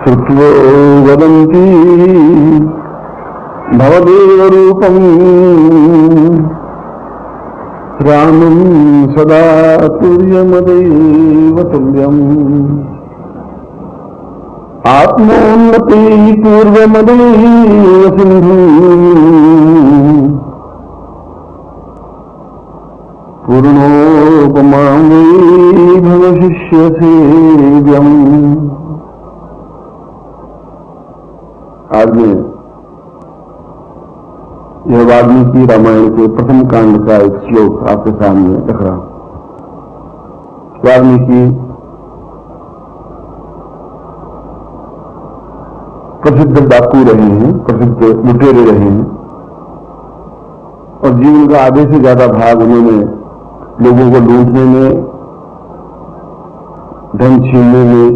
श्रुत्वो वदन्ति भवदेवरूपम् रामं सदा तुर्यमदेव तुल्यम् आत्मोन्नति पूर्वमदेव सिन्धु पूर्णोपमां वै भव शिष्यसेव्यम्। आज में यह वाल्मीकि रामायण के प्रथम कांड का एक श्लोक आपके सामने रख रहा हूं। वाल्मीकि प्रसिद्ध डाकू रहे हैं, प्रसिद्ध लुटेरे रहे हैं और जीवन का आधे से ज्यादा भाग उन्होंने लोगों को लूटने में, धन छीनने में,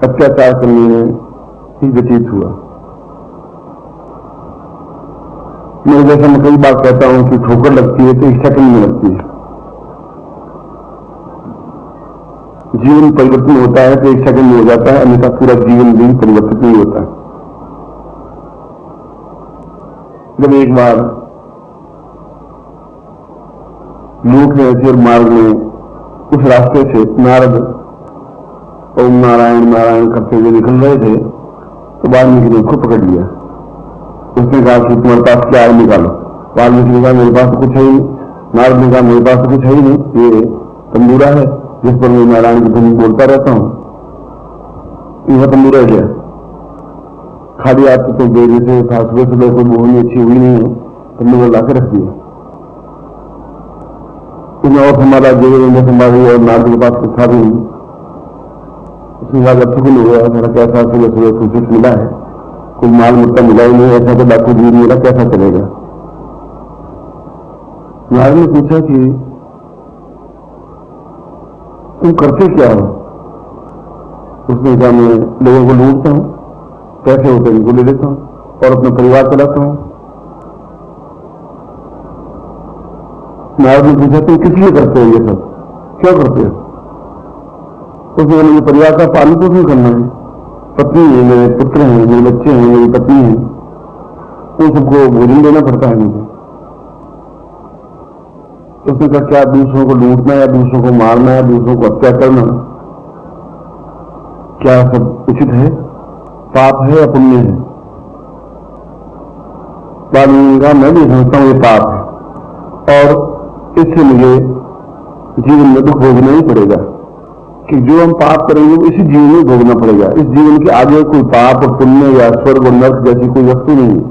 अत्याचार करने में ही व्यतीत हुआ। मैं जैसा मैं कई बार कहता हूं कि ठोकर लगती है तो एक सेकंड में लगती है, जीवन परिवर्तन होता है तो एक सेकंड में हो जाता है, अन्यथा पूरा जीवन भी परिवर्तित नहीं होता है। जब एक बार लूट में ऐसे मार्ग में उस रास्ते से नारद ओम नारायण नारायण करते हुए निकल रहे थे तो वाल्मीकि ने उसको पकड़ लिया। उसने कहा कि तुम्हारे पास क्या है निकालो। वाल्मीकि ने कहा मेरे पास तो कुछ है ही नहीं। नारद ने कहा मेरे पास तो कुछ है ही नहीं, ये तंबूरा है जिस पर मैं नारायण की धुन बोलता रहता हूं। यह तंबूरा है क्या? खाली आपको तो देरी से था, सुबह सुबह कोई बोहनी अच्छी हुई नहीं है, तंबूरा ला के रख दिया। उसने और हमारा जो संभाली और नारद के पास कुछ था भी नहीं। उसने कहा जब सुकून हुआ मेरा कैसा सुबह सुबह कुछ मिला है, कोई माल मुद्दा मिला ही नहीं, ऐसा तो डाकू जी मेरा कैसा चलेगा। नारद ने पूछा कि तुम करते क्या हो? उसने कहा मैं लोगों को लूटता हूं, पैसे होते हैं उनको ले लेता हूं और अपना परिवार चलाता हूं। नारद ने पूछा तुम किस लिए करते हो ये सब, क्यों करते हो? उसने कहा मुझे परिवार का पालन पोषण करना है, पत्नी है, मेरे पुत्र हैं, मेरे बच्चे हैं, मेरी पत्नी है, उन सबको भोजन देना पड़ता है मुझे। उसने कहा क्या दूसरों को लूटना या दूसरों को मारना या दूसरों को हत्या करना क्या सब उचित है, पाप है या पुण्य है? वाल्मीकि मैं भी समझता हूं ये पाप है और इससे मुझे जीवन में दुख भोगना ही पड़ेगा कि जो हम पाप करेंगे वो इसी जीवन में भोगना पड़ेगा। इस जीवन के आगे कोई पाप और पुण्य या स्वर्ग और नर्क जैसी कोई वस्तु नहीं है।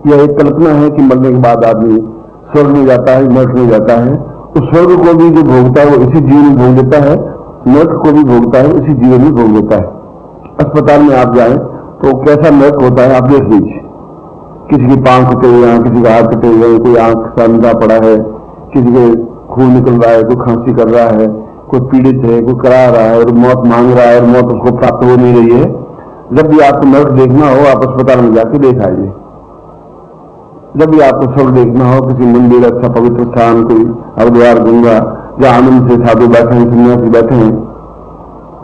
यह एक कल्पना है कि मरने के बाद आदमी स्वर्ग में जाता है, नर्क में जाता है। तो स्वर्ग को भी जो भोगता है वो इसी जीवन में भोग देता है, नर्क को भी भोगता है इसी जीवन में भोग देता है। अस्पताल में आप जाएं तो कैसा नर्क होता है आप देख लीजिए। किसी की पांव कटे हुए हैं, किसी का हाथ कटे हुए हैं, कोई आंख का अंधा पड़ा है, किसी के खून निकल रहा है, कोई खांसी कर रहा है, कोई पीड़ित है, कोई करा रहा है और मौत मांग रहा है और मौत उसको प्राप्त हो नहीं रही है। जब भी आपको नर्क देखना हो आप अस्पताल में जाके देख आइए। जब भी आपको स्वर्ग देखना हो, किसी मंदिर, अच्छा पवित्र स्थान, कोई हरिद्वार, गंगा, जहां आनंद से साधु बैठे हैं, सन्यासी बैठे हैं,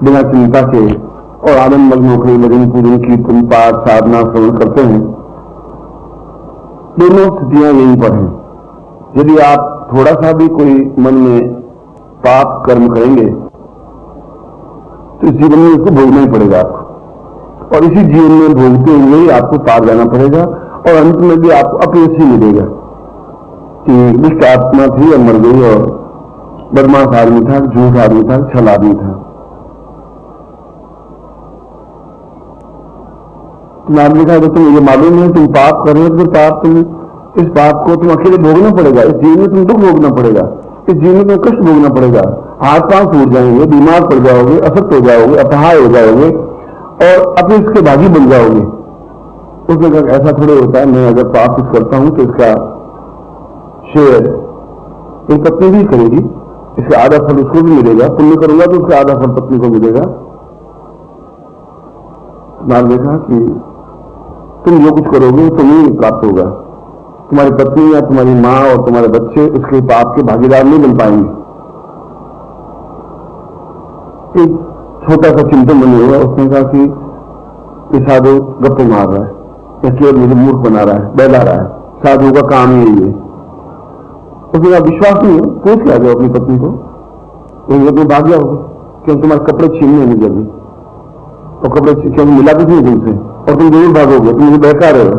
बिना चिंता के और आनंद मग्न होकर भजन पूजन कीर्तन पाठ साधना श्रवण करते हैं, दोनों स्थितियां यहीं पर हैं। यदि आप थोड़ा सा भी कोई मन में पाप कर्म करेंगे तो इस जीवन में उसको भोगना ही पड़ेगा आपको और इसी जीवन में भोगते हुए ही आपको पार जाना पड़ेगा और अंत में भी आपको अपयश ही मिलेगा कि दुष्ट आत्मा थी और मर गई और बदमाश आदमी था, झूठ आदमी था, छल आदमी था। नाम लिखा है तुम ये मालूम है तुम पाप कर रहे हो तो पाप तुम इस पाप को तुम अकेले भोगना पड़ेगा, इस जीवन में तुम दुख भोगना पड़ेगा, इस जीवन में कष्ट भोगना पड़ेगा, हाथ पांव टूट जाएंगे, बीमार पड़ जाओगे, असक्त हो जाओगे, अपहाय हो जाओगे और अपने इसके भागी बन जाओगे। उसने कहा ऐसा थोड़े होता है, मैं अगर पाप कुछ करता हूं तो इसका शेयर एक पत्नी भी करेगी, इसका आधा फल उसको भी मिलेगा, पुण्य करूंगा तो उसका आधा फल पत्नी को मिलेगा। नाम देखा कि तुम जो कुछ करोगे तुम्हें प्राप्त होगा, तुम्हारी पत्नी या तुम्हारी मां और तुम्हारे बच्चे उसके पाप के भागीदार नहीं बन पाएंगे। एक छोटा सा चिंतन बने हुआ। उसने कहा कि ये साधु गप्पे मार रहा है, या केवल मुझे मूर्ख बना रहा है, बहला रहा है, साधु का काम ही यही है। उसने कहा विश्वास नहीं है, पूछ के आ जाओ अपनी पत्नी को, तुम भाग जाओगे क्योंकि तुम्हारे कपड़े छीनने नहीं जल्दी, और कपड़े क्योंकि मिला कुछ नहीं तुमसे, और तुम जरूर भागोगे, तुम मुझे बहका रहे हो।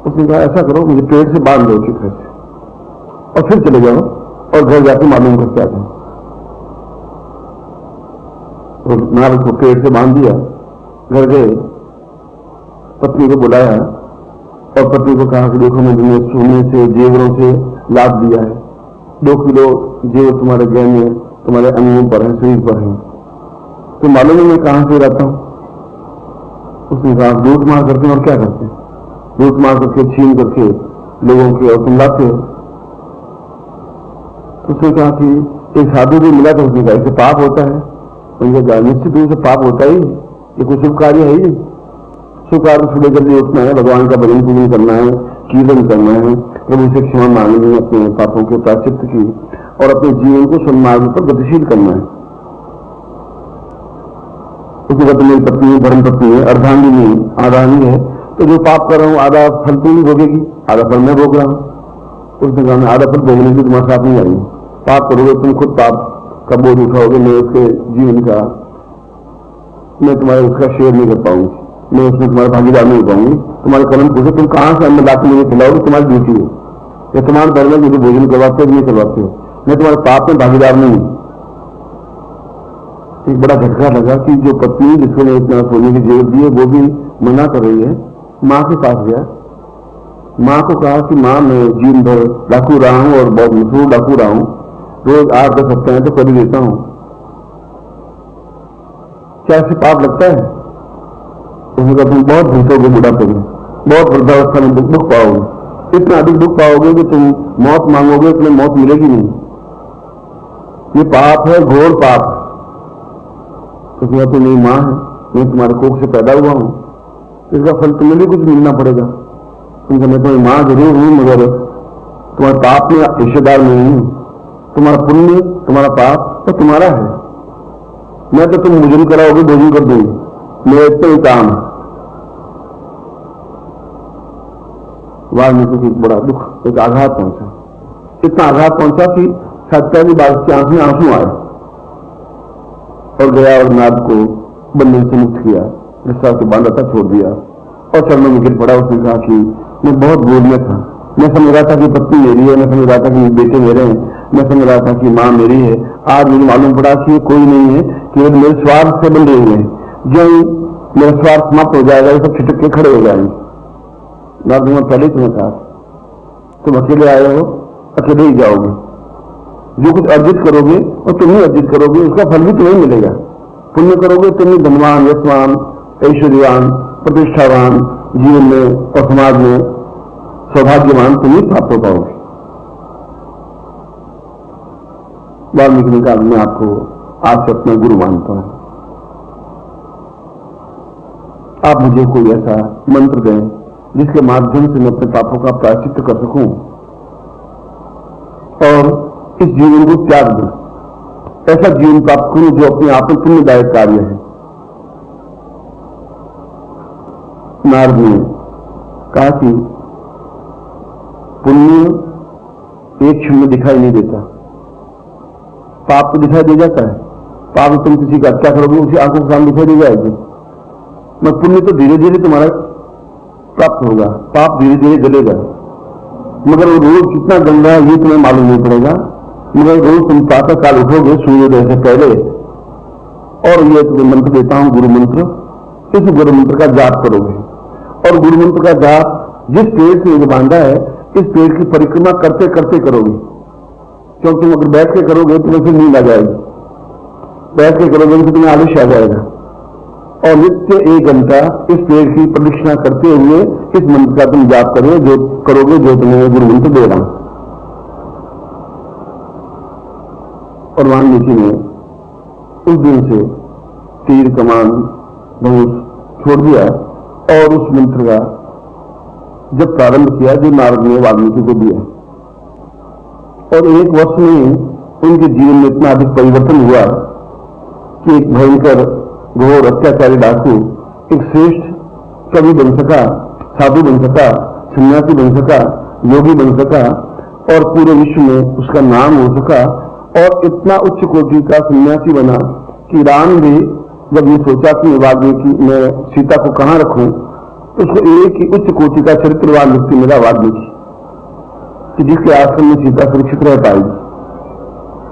उसने कहा ऐसा करो, मुझे पेड़ से बांध दो अच्छी तरह से, और फिर चले जाओ और घर जाके मालूम करके आ जाओ। और नारद को पेड़ से बांध दिया, घर गए, पत्नी को बुलाया और पत्नी को कहा कि देखो मैं तुम्हें सोने से जेवरों से लाद दिया है, 2 किलो जेवर तुम्हारे गहने तुम्हारे अंगों पर है, शरीर पर है, तो मालूम है मैं कहां से रहता हूं। उसने कहा लूट मार करते हैं, और क्या करते हैं, लूट मार करके छीन करके लोगों के और तुम लाते हो। उसने कहा कि एक साधु भी मिला, तो उसने कहा इसे पाप होता है। उनके कहा निश्चित रूप से पाप होता ही, ये कोई शुभ कार्य है ही। शुभ कार्य सुबह जल्दी उठना है, भगवान का भजन पूजन करना है, कीर्तन करना है, प्रभु से क्षमा मांगनी है अपने पापों के प्रायश्चित की, और अपने जीवन को सन्मार्ग पर गतिशील करना है। उसके बाद मेरी पत्नी धर्म पत्नी है, अर्धांगिनी आधानी है, तो जो पाप कर रहा हूं आधा फल तू नहीं भोगेगी, आधा फल मैं भोग रहा हूं। उसने कहा मैं आधा फल भोगने की तुम्हारे साथ नहीं आई, पाप करोगे तुम खुद पाप का बोझ उठाओगे, मैं उसके जीवन का मैं तुम्हारे उसका शेयर नहीं कर पाऊंगी, मैं उसमें तुम्हारा भागीदार नहीं हो पाऊंगी। तुम्हारे कर्म पूछे तुम कहां से अन्न लाके मुझे खिलाओगे, तुम्हारी ड्यूटी है, या तुम्हारे धर्म में मुझे भोजन करवाते हो नहीं करवाते हो, मैं तुम्हारे पाप में भागीदार नहीं हूं। एक बड़ा झटका लगा कि जो पत्नी जिसको ने इतना सोने की जेवर दी है वो भी मना कर रही है। माँ के पास गया, माँ को कहा कि माँ मैं जीवन भर डाकू रहा हूं और बहुत मशहूर डाकू रहा हूं, रोज 8-10 हफ्ते तो कर ही देता हूं, क्या ऐसे पाप लगता है। उसने कहा तुम बहुत भूतोगे बुढ़ापे में, बहुत वृद्धावस्था में दुख पाओगे, इतना अधिक दुख पाओगे कि तुम मौत मांगोगे, तुम्हें मौत मिलेगी नहीं। ये पाप है, घोर पाप। तो क्या तो मेरी माँ है, मैं तुम्हारे कोख से पैदा हुआ हूं, इसका फल तुम्हें भी कुछ मिलना पड़ेगा। तुम मैं तुम्हारी माँ जरूर हूं, मगर तुम्हारे पाप में हिस्सेदार नहीं हूं। तुम्हारा पुण्य तुम्हारा पाप तो तुम्हारा है, मैं तो तुम भोजन कराओगे भोजन कर दूंगी, मेरा इतना ही काम है। वाल्मीकि को बड़ा दुख, एक आघात पहुंचा, इतना आघात पहुंचा कि सत्या की बात की आंख में आंसू आए, और गया और नाद को बंधन से मुक्त किया, रिश्ता से बांधा था छोड़ दिया और चरणों में गिर पड़ा। उसने कहा कि मैं बहुत बोझ में था, मैं समझ रहा था कि पत्नी मेरी है, मैं समझ रहा था कि बेटे मेरे हैं, मैं समझ रहा था कि माँ मेरी है, आज मुझे मालूम पड़ा कि कोई नहीं है, केवल मेरे स्वार्थ से बंधे हुए हैं। जो मेरा स्वार्थ समाप्त हो जाएगा ये सब छिटक के खड़े हो जाएंगे। नाथ ने पहले तुम्हें कहा तुम अकेले आए हो, अकेले ही जाओगे, जो कुछ अर्जित करोगे और तुम ही अर्जित करोगे, उसका फल भी तुम्हें मिलेगा। पुण्य करोगे तुम ही धनवान, यशवान, ऐश्वर्यवान, प्रतिष्ठावान, जीवन में और समाज में सौभाग्यवान तुम ही प्राप्त हो पाओगे। वाल्मीकि ने कहा मैं आपको आज से अपना गुरु मानता हूं, आप मुझे कोई ऐसा मंत्र दें जिसके माध्यम से मैं अपने पापों का प्रायश्चित कर सकूं और इस जीवन को त्याग दूं, ऐसा जीवन प्राप्त करूं जो अपने आप में पुण्यदायक कार्य है। नारद ने कहा कि पुण्य एक क्षण में दिखाई नहीं देता, पाप तो दिखाई दे जाता है। पाप तुम किसी का हत्या करोगे उसी आंखों के सामने दिखाई दे जाएगी, मगर पुण्य तो धीरे धीरे तुम्हारा प्राप्त होगा, पाप धीरे धीरे जलेगा। मगर वो रोज कितना गंदा है ये तुम्हें मालूम नहीं पड़ेगा, मगर रोज तुम प्रातः काल उठोगे सूर्योदय से पहले, और ये तुम्हें मंत्र देता हूं गुरु मंत्र, इस गुरु मंत्र का जाप करोगे, और गुरु मंत्र का जाप जिस पेड़ से ये बांधा है इस पेड़ की परिक्रमा करते करते करोगे, क्योंकि तुम अगर बैठ के करोगे तुम्हें फिर नींद आ जाएगी, बैठ के करोगे तो तुम्हें आलस्य आ जाएगा। और नित्य 1 घंटा इस पेड़ की प्रदक्षिणा करते हुए इस मंत्र का तुम जाप करो, जो करोगे जो तुम्हें गुरु मंत्र दे रहा हूं। और वाल्मीकि ने उस दिन से तीर कमान धनुष छोड़ दिया और उस मंत्र का जब प्रारंभ किया जो नारद ने वाल्मीकि को दिया, और 1 वर्ष में उनके जीवन में इतना अधिक परिवर्तन हुआ कि एक भयंकर घोर अत्याचारी डाकू एक श्रेष्ठ कवि बन सका, साधु बन सका, सन्यासी बन सका, योगी बन सका और पूरे विश्व में उसका नाम हो सका और इतना उच्च कोटि का सन्यासी बना कि राम भी जब ये सोचा कि वाल्मीकि मैं सीता को कहां रखूं, तो उसको एक ही उच्च कोटि का चरित्रवान व्यक्ति मिला वाल्मीकि, कि जिसके आश्रम में सीता सुरक्षित रह पाएगी,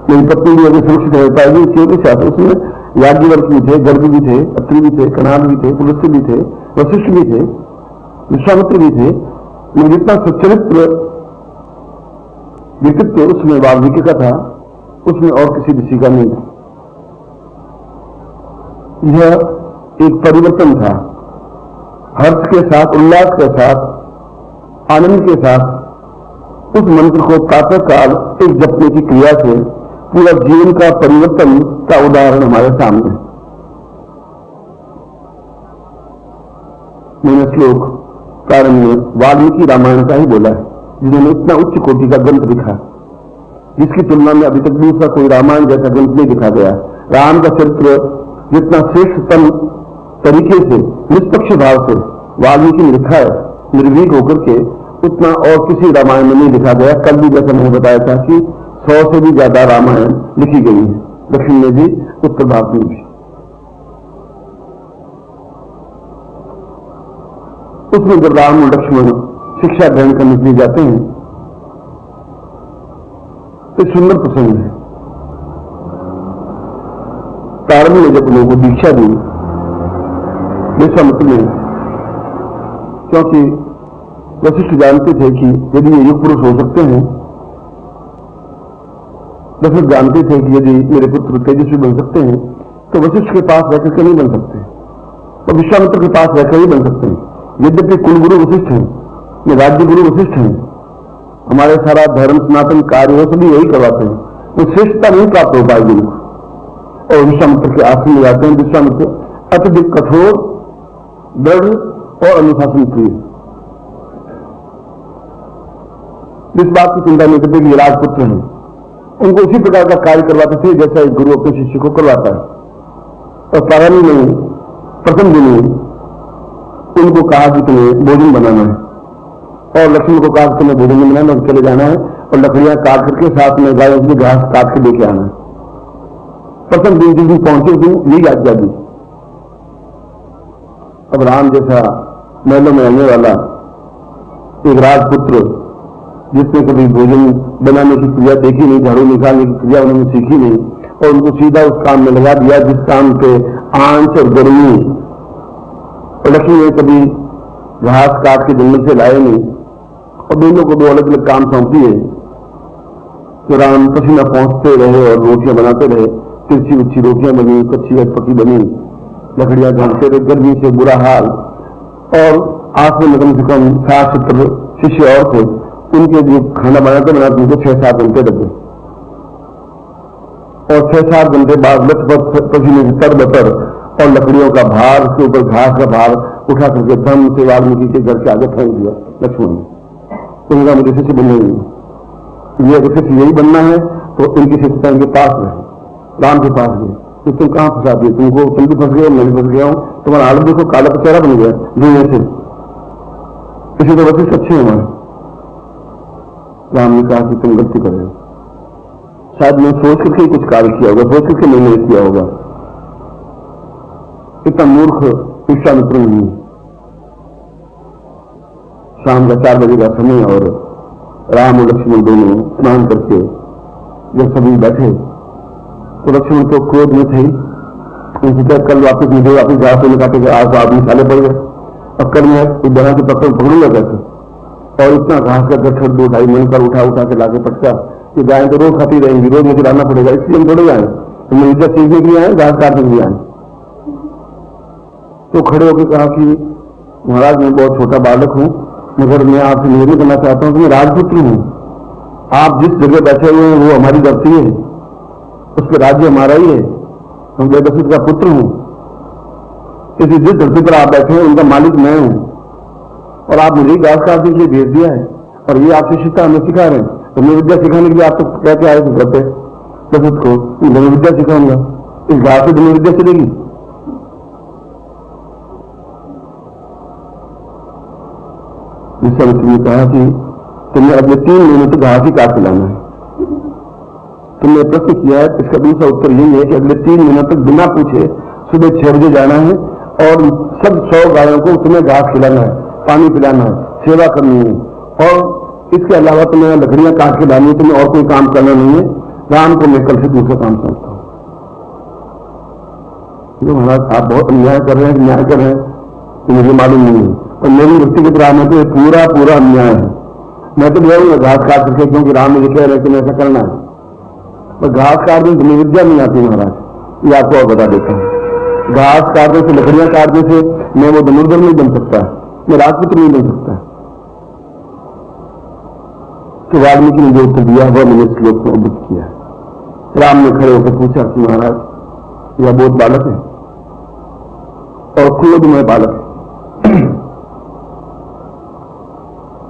मेरी पत्नी भी अगर सुरक्षित रह पाएगी। क्योंकि साथ उसमें याज्ञवल्क्य भी थे, गर्ग भी थे, अत्रि भी थे, कणाद भी थे, पुलस्त्य भी थे, वशिष्ठ भी थे, विश्वामित्र भी थे, लेकिन जितना सच्चरित्र व्यक्तित्व उसमें वाल्मीकि का था उसमें और किसी ऋषि का नहीं था। यह एक परिवर्तन था, हर्ष के साथ, उल्लास के साथ, आनंद के साथ उस मंत्र को प्रातःकाल एक जपने की क्रिया से पूरा जीवन का परिवर्तन का उदाहरण हमारे सामने। मैंने श्लोक प्रारंभ में वाल्मीकि रामायण का ही बोला है, जिन्होंने इतना उच्च कोटि का ग्रंथ लिखा जिसकी तुलना में अभी तक दूसरा कोई रामायण जैसा ग्रंथ नहीं लिखा गया। राम का चरित्र जितना श्रेष्ठतम तरीके से, निष्पक्ष भाव से वाल्मीकि ने लिखा है, निर्भीक होकर के, उतना और किसी रामायण में नहीं लिखा गया। कल भी जैसा मैंने बताया था कि 100 से भी ज्यादा रामायण लिखी गई है, दक्षिण में भी, उत्तर भारत में भी। उसमें जब राम और लक्ष्मण शिक्षा ग्रहण करने के लिए जाते हैं तो सुंदर प्रसंग है। प्रारंभ में जब लोगों को दीक्षा दी विश्वामित्र ने, क्योंकि वशिष्ठ जानते थे कि यदि ये युग पुरुष हो सकते हैं, दशरथ जानते थे कि यदि मेरे पुत्र तेजस्वी बन सकते हैं तो वशिष्ठ के पास रहकर के नहीं बन सकते, तो विश्वामित्र के पास रहकर ही बन सकते हैं। यद्यपि कुलगुरु वशिष्ठ हैं, ये राज्य गुरु वशिष्ठ हैं, हमारे सारा धर्म सनातन कार्य वो सभी यही करवाते हैं, वो श्रेष्ठता नहीं प्राप्त हो पाएगी उनको। और विश्वामित्र के आश्रम में जाते हैं। विश्वामित्र अत्यधिक कठोर, दृढ़ और अनुशासन प्रिय, इस बात की चिंता नहीं करते कि राजपुत्र हैं, उनको उसी प्रकार का कार्य करवाते थे जैसा एक गुरु अपने शिष्य को करवाता है। और प्रारंभ में प्रथम दिन उनको कहा कि तुम्हें भोजन बनाना है, और लक्ष्मण को कहा कि तुम्हें भोजन नहीं बनाना, चले जाना है और लकड़ियां काट करके साथ में गायों की घास काट के लेके आना है। प्रथम दिन जिस दिन पहुंचे उस दिन यही आज्ञा दी। अब राम जैसा महलों में रहने वाला एक राजपुत्र, जिसने कभी भोजन बनाने की क्रिया देखी नहीं, झाड़ू निकालने की क्रिया उन्होंने सीखी नहीं, और उनको सीधा उस काम में लगा दिया जिस काम पे आंच और गर्मी, और लक्ष्मी ने कभी घास काट के जंगल से लाए नहीं, और दोनों को दो अलग अलग काम सौंपी है। तो राम पसीना पहुंचते रहे और रोटियां बनाते रहे, तिरछी उच्छी रोटियां बनी, कच्ची पकी बनी, लकड़ियां घाटते रहे, गर्मी से बुरा हाल। और आस में कम से कम 60-70 शिष्य और थे, उनके जो खाना बनाते बनाते उनको 6-7 घंटे लगे, और 6-7 घंटे बाद लथपथ पसीने से तरबतर और लकड़ियों का भार, उसके ऊपर घास का भार उठा करके धम से वाल्मीकि के घर के आगे फेंक दिया लक्ष्मण ने। उनका मुझे शिष्य बनना ही नहीं, ये अगर शिष्य यही बनना है तो इनकी शिष्यता इनके पास रहे, राम के पास गए। तो तुम कहां फंसा दिए, तुम भी फंस गए, मैं भी फंस गया हूं, तुम्हारा हालत देखो, काला पचेरा बन गया धुएं से। इसी तो वशिष्ठ अच्छे हमारे। राम ने कहा कि तुम गलती कर रहे हो, शायद मैं सोच करके ही कुछ कार्य किया होगा, सोच करके मैंने किया होगा, इतना मूर्ख विश्वामित्र नहीं। शाम का 4 बजे का समय और राम और लक्ष्मण दोनों स्नान करके जब सभी बैठे तो लक्ष्मण तो क्रोध में थे, उनसे क्या कल वापिस मुझे वापिस घास में काटे गए, आज आदमी साले पड़ गए, अब कल मैं एक जगह के पत्थर पकड़ूंगा कैसे, और इतना घास का गठर 2-2.5 मन कर उठा के लाके पटका कि गाय तो रोज खाती रहेंगी, रोज मुझे लाना पड़ेगा, इसलिए हम थोड़े जाए, तो विद्या सीखने के लिए आए, घास काटने के लिए आए। तो खड़े होकर कहा कि महाराज मैं बहुत छोटा बालक हूं, मगर मैं आपसे निवेदन करना चाहता हूं कि मैं राजपुत्र हूं, आप जिस जगह बैठे हुए हैं वो हमारी धरती है, उसके राज्य हमारा ही है, हम दशरथ का पुत्र हूं, इस जिस धरती पर आप बैठे हैं उनका मालिक मैं हूं, और आप मुझे घास काटने के लिए भेज दिया है, और ये आपसे शिक्षा हमें सिखा रहे हैं, तो मैं विद्या सिखाने के लिए आप तो कहते आए थे करते दशरथ को, मैं विद्या सिखाऊंगा, इस घास से धनुर्विद्या चलेगी? विश्वामित्र ने कहा कि तुमने अगले 3 महीनों तक घास ही काट खिलाना है। तुमने प्रश्न किया है, इसका दूसरा उत्तर यही है कि अगले 3 महीनों तक बिना पूछे सुबह 6 बजे जाना है और सब 100 गायों को तुम्हें घास खिलाना है, पानी पिलाना है, सेवा करनी है, और इसके अलावा तुम्हें लकड़ियां काट के लानी है, तुम्हें और कोई काम करना नहीं है। राम को मैं कल से दूसरा काम करता हूं। तो महाराज आप बहुत अन्याय कर रहे हैं, न्याय कर रहे हैं, तो मुझे मालूम नहीं है, और मेरी व्यक्तिगत राह में तो ये पूरा अन्याय है। मैं तो जाऊंगा घास काट करके, क्योंकि राम मुझे कह रहे हैं कि मैं ऐसा करना है, पर घास काटने से विद्या नहीं आती महाराज, ये आपको और बता देता हूं। घास काटने से, लकड़ियां काटने से मैं वो धनुर्धर नहीं बन सकता, मैं राजपुत्र नहीं बन सकता। तो वाल्मीकि ने जो उत्तर दिया वह मैंने श्लोक में उद्धृत किया। राम ने खड़े होकर पूछा कि महाराज यह बहुत बालक है और क्रोधमय बालक है,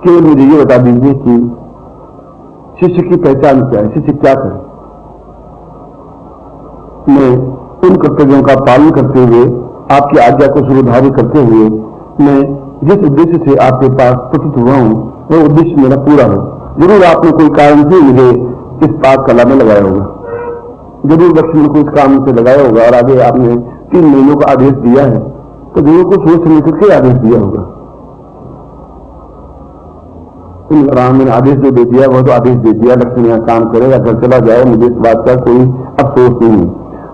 केवल मुझे ये बता दीजिए कि शिष्य की पहचान क्या है, शिष्य क्या करे। मैं उन कर्तव्यों का पालन करते हुए, आपकी आज्ञा को सुधारित करते हुए, मैं जिस उद्देश्य से आपके पास प्रस्तुत हुआ हूं वह उद्देश्य मेरा पूरा हो। जरूर आपने कोई कारण से मुझे इस पाक कला में लगाया होगा, जरूर लक्ष्मण को इस काम से लगाया होगा, और आगे आपने 3 महीनों का आदेश दिया है तो जरूर को सोच समझ करके आदेश दिया होगा। राम ने आदेश जो दे दिया वह तो आदेश दे दिया, लक्ष्मण यहाँ काम करे या घर चला जाए, मुझे इस बात का कोई अफसोस नहीं है।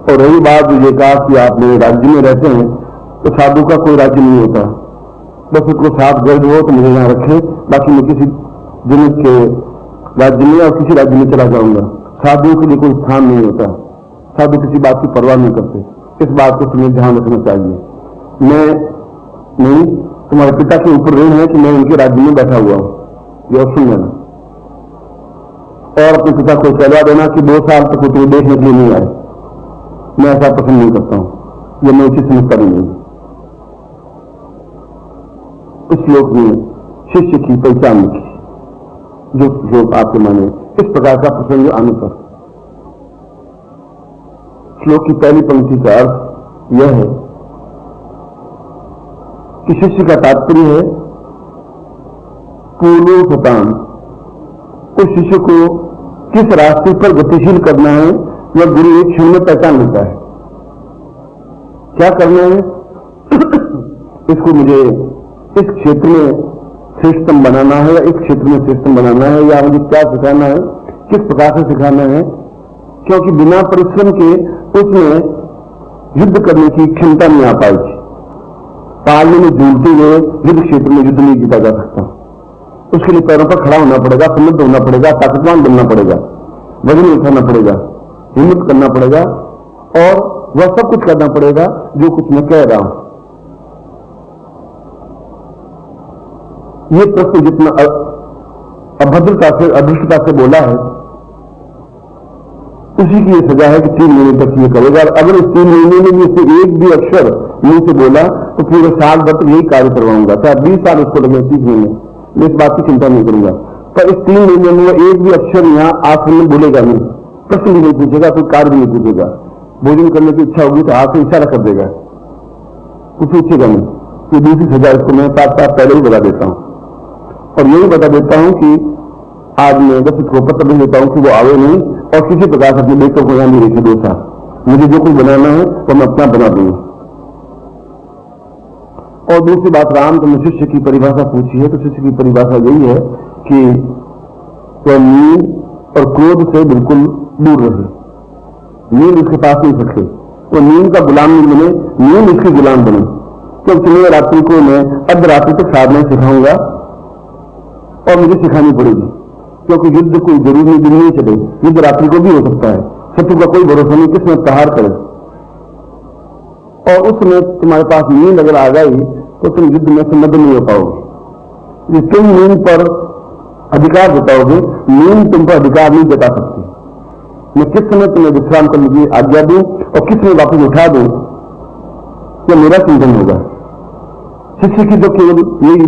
और रही बात ये कहा कि आप मेरे राज्य में रहते हैं, तो साधु का कोई राज्य नहीं होता, बस उसको 7 गर्द हो तो मुझे यहाँ रखे, बाकी मैं किसी जनक के राज्य में और किसी राज्य में चला जाऊंगा। साधुओं के लिए कोई स्थान नहीं होता, साधु किसी बात की परवाह नहीं करते। इस बात को तुम्हें ध्यान रखना चाहिए। मैं नहीं, तुम्हारे पिता के ऊपर ऋण है कि मैं उनके राज्य में बैठा हुआ हूं, ये सुन लेना। और अपने पिता को कहवा देना कि 2 साल तक वो तुम्हें देखने के लिए नहीं आए, मैं ऐसा पसंद नहीं करता हूं, ये मैं उचित समझता भी नहीं। इस श्लोक में शिष्य की पहचान लिखी, जो श्लोक आपके माने इस प्रकार का प्रसंग आने पर श्लोक की पहली पंक्ति का अर्थ यह है कि शिष्य का तात्पर्य है पूर्वोपतान, उस शिष्य को किस रास्ते पर गतिशील करना है वह गुरु एक क्षण में पहचान लेता है। क्या करना है, इसको मुझे इस क्षेत्र में श्रेष्ठतम बनाना है या इस क्षेत्र में श्रेष्ठतम बनाना है, या मुझे क्या सिखाना है, किस प्रकार से सिखाना है, क्योंकि बिना परिश्रम के उसमें युद्ध करने की क्षमता नहीं आ पाएगी। पालने में झूलते हुए युद्ध क्षेत्र में युद्ध नहीं जीता जा सकता। उसके लिए पैरों पर खड़ा होना पड़ेगा, समृद्ध होना पड़ेगा, ताकतवान बनना पड़ेगा, वजन उठाना पड़ेगा, हिम्मत करना पड़ेगा, और वह सब कुछ करना पड़ेगा जो कुछ मैं कह रहा हूं। ये प्रश्न जितना अभद्रता से, अदृष्टता से बोला है, उसी की ये सजा है कि 3 महीने तक ये करेगा। अगर इस 3 महीने में इससे एक भी अक्षर मुंह से बोला तो पूरे साल भर तक यही कार्य करवाऊंगा, चाहे 20 साल उसको लगे सीखने में, मैं इस बात की चिंता नहीं करूंगा। पर इस 3 महीने में वो एक भी अक्षर यहाँ आश्रम में बोलेगा नहीं, प्रश्न भी नहीं पूछेगा, कोई कार्य भी नहीं पूछेगा। भोजन करने की इच्छा होगी तो हाथ से इशारा कर देगा, कुछ पूछेगा नहीं। ये दूसरी सजा इसको मैं साथ पहले ही बता देता हूं, और यही बता देता हूं कि आज मैं बस इसको पत्र दे देता हूं कि वो आवे नहीं, और किसी प्रकार से अपने बेटों को यहां नहीं रखे 2 साल। मुझे जो कुछ बनाना है वो मैं अपना बना दूंगा। और दूसरी बात, राम तो शिष्य की परिभाषा पूछी है, तो शिष्य की परिभाषा यही है कि वह नींद और क्रोध से बिल्कुल दूर रहे, नींद उसके पास नहीं सके, वो नींद का गुलाम नहीं बने, नींद उसकी गुलाम बने। क्योंकि मैं रात्रि को मैं अर्धरात्रि तक साधना सिखाऊंगा, और मुझे सिखानी पड़ेगी, क्योंकि युद्ध कोई जरूरी दिन नहीं चले, युद्ध रात्रि को भी हो सकता है, शत्रु का कोई भरोसा नहीं किसमें प्रहार करे। और उस समय तुम्हारे पास नींद अगर आ गई तो तुम युद्ध में सम्मत नहीं हो पाओगे। तुम नींद पर अधिकार जताओगे, नींद तुम पर अधिकार नहीं जता सकती। मैं किस समय तुम्हें विश्राम करने की आज्ञा दूं और किस समय वापस उठा दूं, यह मेरा चिंतन होगा। शिष्य की तो केवल यही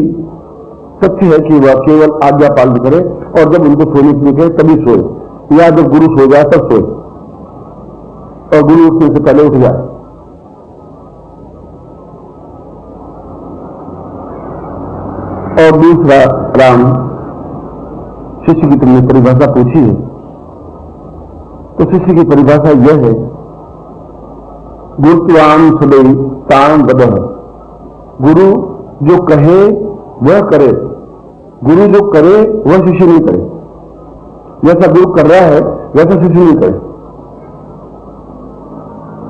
सत्य है कि वह केवल आज्ञा पालन करे, और जब उनको सोने के लिए कहे तभी सोए, या जब गुरु सो जाए तब सोए। और गुरु उठने से पहले उठ जाए। और दूसरा, राम शिष्य की तुमने परिभाषा पूछी है, तो शिष्य की परिभाषा यह है, गुरुत्वान सुदई तान बदह। गुरु जो कहे वह करे, गुरु जो करे वह शिष्य नहीं करे। जैसा गुरु कर रहा है वैसा शिष्य नहीं करे।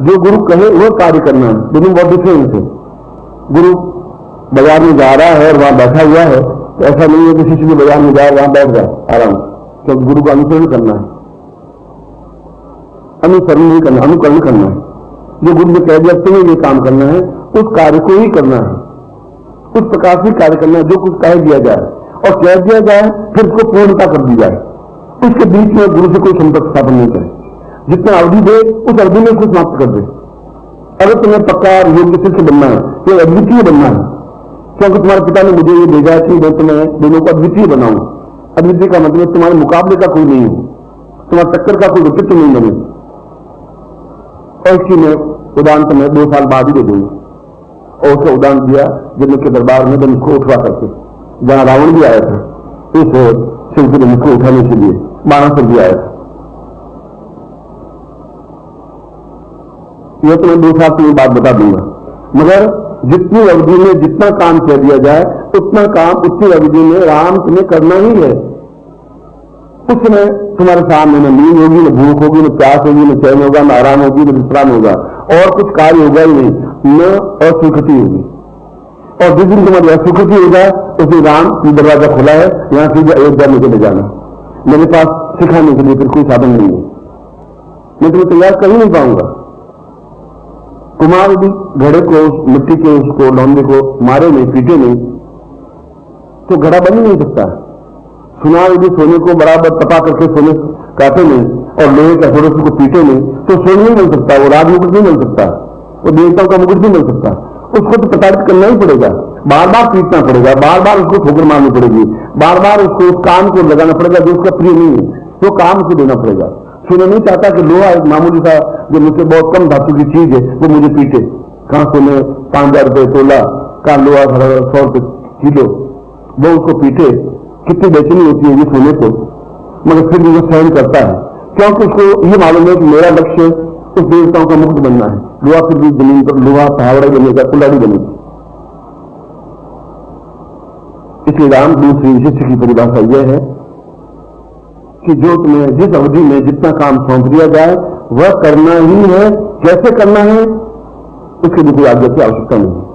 जो गुरु कहे वह कार्य करना है, दोनों बहुत डिफरेंस है। गुरु बाजार में जा रहा है और वहां बैठा हुआ है, तो ऐसा नहीं है कि शिष्य भी बाजार में जाए वहां बैठ जाए आराम, क्योंकि गुरु का अनुसरण करना है, अनुसरण नहीं करना, अनुकरण करना है। जो गुरु ने कह दिया तुम्हें ये काम करना है, उस कार्य को ही करना है, उस प्रकार से कार्य करना है जो कुछ कह दिया जाए, और कह दिया जाए फिर उसको पूर्णता कर दी जाए। उसके बीच में गुरु से कोई संपर्क स्थापन नहीं करे। जितना अवधि दे उस अवधि में उसको समाप्त कर दे। अगर तुम्हें पक्का योग्य शिष्य बनना है तो अद्वितीय बनना है, क्योंकि तुम्हारे पिता ने मुझे ये भेजा कि मैं तुम्हें दोनों को अद्वितीय बनाऊं। अद्वितीय का मतलब तुम्हारे मुकाबले का कोई नहीं हो, तुम्हारे टक्कर का कोई व्यक्तित्व नहीं बने। और इसकी मैं उदाहरण तुम्हें 2 साल बाद ही दे दूंगा। और उसका उदाहरण दिया जब के दरबार में धनुष को उठवा करके, जहां रावण भी आया था इस शिव के धनुष को उठाने के लिए, बाणासुर भी आया था। यह तो मैं 2 साल की बात बता दूंगा, मगर जितनी अवधि में जितना काम कह दिया जाए उतना काम उतनी अवधि में राम तुम्हें करना ही है। उस समय तुम्हारे सामने न नींद होगी, न भूख होगी, न प्यास होगी, न चैन होगा, न आराम होगी, न विश्राम होगा, और कुछ कार्य होगा ही नहीं, न अस्वीकृति होगी। और जिस दिन तुम्हारी अस्वीकृति होगा उस दिन राम दरवाजा खुला है, यहां सीधे अयोध्या में चले जाना। मेरे पास सिखाने के लिए फिर कोई साधन नहीं है, मैं तुम्हें तैयार कर ही नहीं पाऊंगा। कुमार यदि घड़े को, मिट्टी के उसको लौंडे को मारे नहीं, पीटे नहीं, तो घड़ा बन ही नहीं सकता। सुनार यदि सोने को बराबर तपा करके सोने काटे नहीं और लोहे के हथौड़े को पीटे नहीं, तो सोने नहीं मिल सकता, वो राज मुकुट नहीं मिल सकता, वो देवताओं का मुकुट नहीं मिल सकता। उसको तो प्रताड़ित करना ही पड़ेगा, बार बार पीटना पड़ेगा, बार बार उसको ठोकर मारनी पड़ेगी, बार बार उसको उस काम को लगाना पड़ेगा जो उसका प्रिय नहीं है, वो काम उसको देना पड़ेगा। सुना नहीं चाहता कि लोहा एक मामूली सा जो मुझसे बहुत कम धातु की चीज है वो मुझे पीटे। कहां सोने 5,000 रुपये तोला, कहां लोहा 100 रुपये किलो, वो उसको पीटे। कितनी बेचैनी होती है ये सोने को, मगर फिर भी वो सहन करता है, क्योंकि उसको ये मालूम है कि मेरा लक्ष्य उस देवताओं का मुक्त बनना है। लोहा फिर भी जमीन पर लोहा पहावड़ा बनेगा, कुल्हाड़ी बनेगी। इसलिए राम दूसरी शिष्य की परिभाषा यह है कि जो तुम्हें जिस अवधि में जितना काम सौंप दिया जाए वह करना ही है। कैसे करना है उसके लिए कोई आज्ञा की आवश्यकता नहीं है।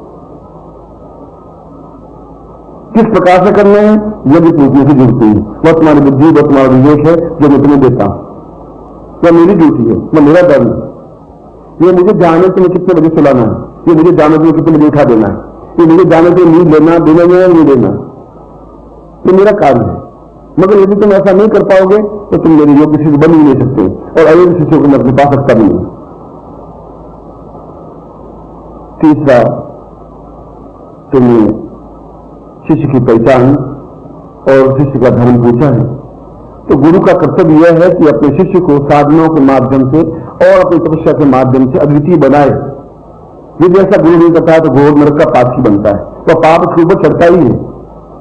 किस प्रकार से करना है यह भी पूछने की जरूरत नहीं है। वह तुम्हारी बुद्धि, वह तुम्हारा विवेक है जो मैं तुम्हें देता हूं, वह मेरी ड्यूटी है, वह मेरा धर्म है। ये मुझे जाने तुम्हें कितने बजे सुलाना है, ये मुझे जाने तुम्हें कितने बजे उठा देना है, ये मुझे जाने तुम्हें नींद लेना देना या नहीं देना, ये मेरा कार्य है। मगर यदि तुम ऐसा नहीं कर पाओगे तो तुम मेरे योग्य शिष्य बन ही नहीं सकते, और अयोग्य शिष्यों को मैं अपने पा सकता भी नहीं। तीसरा, तुमने शिष्य की पहचान और शिष्य का धर्म पूछा है, तो गुरु का कर्तव्य यह है कि अपने शिष्य को साधनों के माध्यम से और अपनी तपस्या के माध्यम से अद्वितीय बनाए। यदि ऐसा गुरु नहीं करता है तो घोर नरक का पापी बनता है, तो पाप उसके ऊपर चढ़ता ही है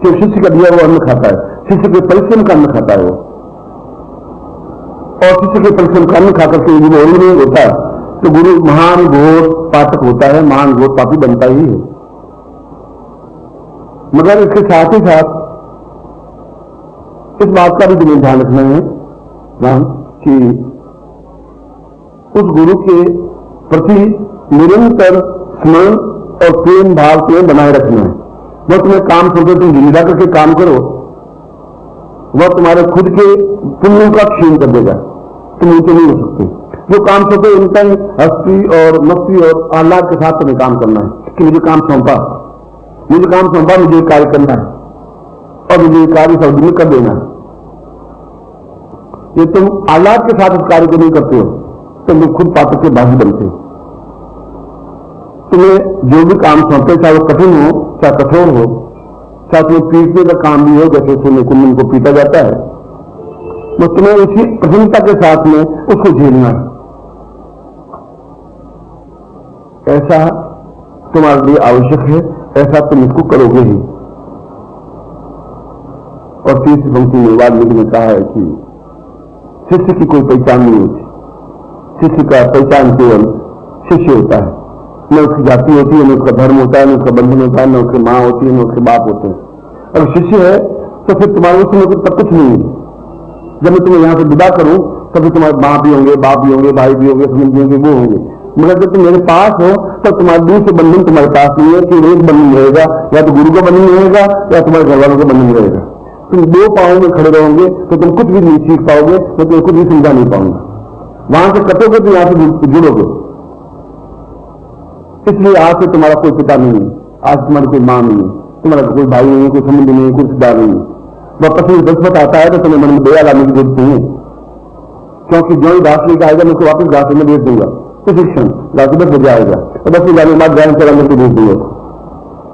कि शिष्य का दिया वो अन्न खाता है, शिष्य के परिश्रम का अन्न खाता है वो। और शिष्य के परिश्रम का अन्न खाकर के यदि वो नहीं होता तो गुरु महान घोर पातक होता है, महान घोर पापी बनता ही है। मगर इसके साथ ही साथ इस बात का भी तुम्हें ध्यान रखना है राम कि उस गुरु के प्रति निरंतर स्मरण और प्रेम भाव तुम्हें बनाए रखना है। वह तुम्हें काम करते तुम जिम्मेदार करके काम करो, वह तुम्हारे खुद के पुण्यों का क्षीण कर देगा, तुम नीचे नहीं हो सकते। जो काम सौंपे उनका ही हस्ती और मस्ती और आह्लाद के साथ तुम्हें काम करना है कि मुझे काम सौंपा, मुझे काम सौंपा, मुझे कार्य करना है और मुझे कार्य अवधि में कर देना है। ये तुम आह्लाद के साथ उस कार्य को नहीं करते हो तो तुम खुद पातक के बागी बनते हो। तुम्हें जो भी काम सौंपे, चाहे वो कठिन हो चाहे कठोर हो, चाहे तुम्हें पीटने का काम भी हो, जैसे तुम्हें कुंदन को पीटा जाता है, तो तुम्हें उसी प्रसन्नता के साथ में उसको झेलना है जैसा तुम्हारे लिए आवश्यक है ऐसा तुम इसको करोगे ही। और तीसरी पंक्ति में वाल्मीकि ने कहा है कि शिष्य की कोई पहचान नहीं होती, शिष्य का पहचान केवल शिष्य होता है। न उसकी जाति होती है, न उसका धर्म होता है, न उसका बंधन होता है, न उसकी माँ होती है, न उसके बाप होते हैं। अगर शिष्य है तो फिर तुम्हारे उसमें कुछ नहीं है। जब मैं तुम्हें यहां से विदा करूं तब तुम्हारे माँ भी होंगे, बाप भी होंगे, भाई भी होंगे, समझ भी होंगे, वो होंगे। मगर जब तुम मेरे पास हो तो तुम्हारे दूसरे बंधन तुम्हारे पास नहीं है कि एक बंधन रहेगा, या तो गुरु का बंधन रहेगा या तुम्हारे घर वालों का बंधन रहेगा। तुम दो पांव में खड़े रहोगे तो तुम कुछ भी नहीं सीख पाओगे, तो तुम्हें कुछ भी समझा नहीं पाऊंगा। वहां से कटोगे तो यहां से जुड़ोगे। इसलिए आज से तुम्हारा कोई पिता नहीं है, आज तुम्हारी कोई मां नहीं है, तुम्हारा कोई भाई नहीं है, कोई संबंध नहीं है, कोई रिश्तेदार नहीं है। वापस में दस आता है तो तुम्हें मन में दया लाने की जरूरत नहीं है, क्योंकि जो ही घास लेकर आएगा मैं उसको वापस घास में भेज दूंगा। इसी क्षण घास बस बजा आएगा और बस जाने के बाद गाय चला करके भेज दूंगा।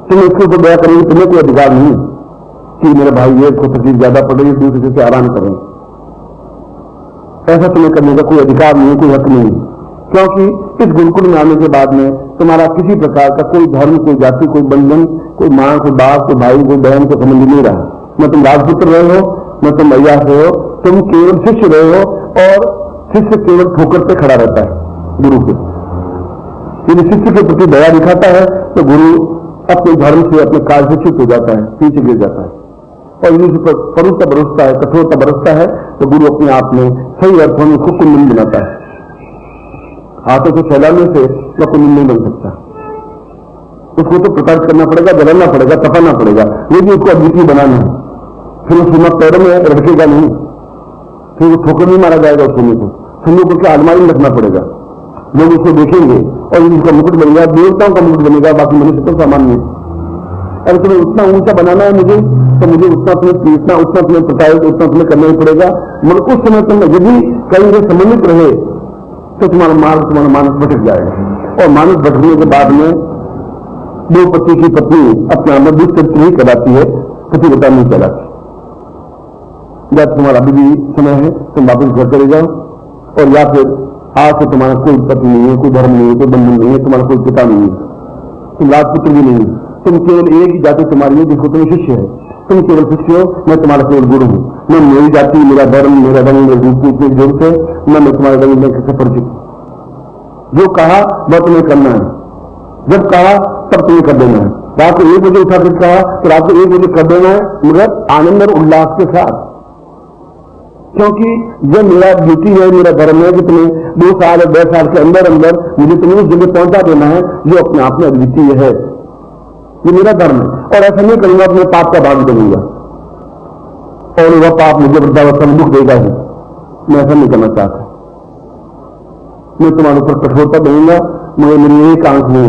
तुम इसके ऊपर दया करोगे, तुम्हें कोई अधिकार नहीं कि मेरे भाई ये को तकलीफ ज्यादा पड़ रही है, दूसरे से आराम करें। ऐसा तुम्हें करने का कोई अधिकार नहीं है, कोई हक नहीं है, क्योंकि इस गुरुकुल में आने के बाद में तुम्हारा किसी प्रकार का कोई धर्म, कोई जाति, कोई बंधन, कोई मां, कोई बाप, कोई भाई, कोई बहन को संबंध नहीं रहा। न तुम राजपुत्र रहे हो, न तुम भैया से हो, तुम केवल शिष्य रहे हो। और शिष्य केवल ठोकर पे खड़ा रहता है गुरु के। यदि शिष्य के प्रति दया दिखाता है तो गुरु अपने धर्म से, अपने कार्य से चुप हो जाता है, पीछे गिर जाता है। और यदि परुषता बरसता है, कठोरता बरसता है, तो गुरु अपने आप में सही अर्थों में उसको कुंडली बनाता है। हाथों से फैलाने से वह कुंडली नहीं बन सकता, उसको तो प्रकाश करना पड़ेगा, जलाना पड़ेगा, तपाना पड़ेगा। यदि उसको अद्वितीय बनाना है फिर वो सोना पैरों में रखेगा नहीं, फिर वो ठोकर नहीं मारा जाएगा। उस सोने को सोने को क्या अलमारी में रखना पड़ेगा, लोग उसको देखेंगे और उसका मुकुट बनेगा, देवताओं का मुकुट बनेगा, बाकी मनुष्य तो सामान्य। अगर तुम्हें उतना ऊंचा बनाना है मुझे, तो मुझे उतना तुम्हें पीटना, उतना तुम्हें प्रताड़ित, उतना तुम्हें करना ही पड़ेगा। मगर उस समय तुम यदि कहीं से समन्वित रहे तो तुम्हारा मानस भटक जाएगा। और मानस भटकने के बाद में दो पति की पत्नी अपने आप में दुष्कृत्य ही कराती है, पतिव्रता नहीं कहलाती। जब तुम्हारा अभी भी समय है तुम वापस घर चले जाओ, और या फिर आज से तुम्हारा कोई पति नहीं है, कोई धर्म नहीं है, कोई बंधन नहीं है, तुम्हारा कोई पिता नहीं है, तुम राजपुत्र भी नहीं है, तुम केवल एक ही जाति तुम्हारी है जिसको तुम शिष्य है। तुम केवल शिष्य हो, मैं तुम्हारा केवल गुरु हूं। न मेरी जाति, मेरा धर्म, मेरा रंग, मेरे रूप की जरूरत है, न मैं तुम्हारे रंग में कैसे परिचित। जो कहा वह तुम्हें करना है, जब कहा तब तुम्हें कर देना है। रात को 1 बजे उठा कर कहा तो रात को 1 बजे कर देना है, मगर आनंद और उल्लास के साथ। क्योंकि यह मेरा ड्यूटी है, मेरा धर्म है कि तुम्हें 2 साल और 10 साल के अंदर अंदर मुझे तुम्हें उस जगह पहुंचा देना है जो अपने आप में अद्वितीय है। ये मेरा धर्म है, और ऐसा नहीं करूंगा तो मैं पाप का भाग करूंगा और वह पाप मुझे वृद्धावस्था में दुख देगा ही। मैं ऐसा नहीं करना चाहता। मैं तुम्हारे ऊपर कठोरता दूंगा, मगर मेरी एक आंख में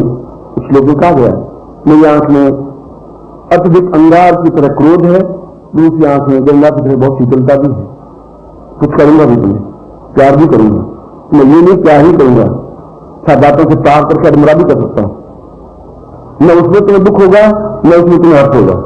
श्लोक में कहा गया, मेरी आंख में अत्यधिक अंगार की तरह क्रोध है, दूसरी आंख में गंगा की तरह बहुत शीतलता भी है। कुछ करूंगा भी, तुम्हें प्यार भी करूंगा, मैं ये नहीं प्यार ही करूंगा, सादातों से प्यार करके अधमरा भी कर सकता हूं। न उसमें तुम्हें दुख होगा, न उसमें तुम्हें हर्ष होगा।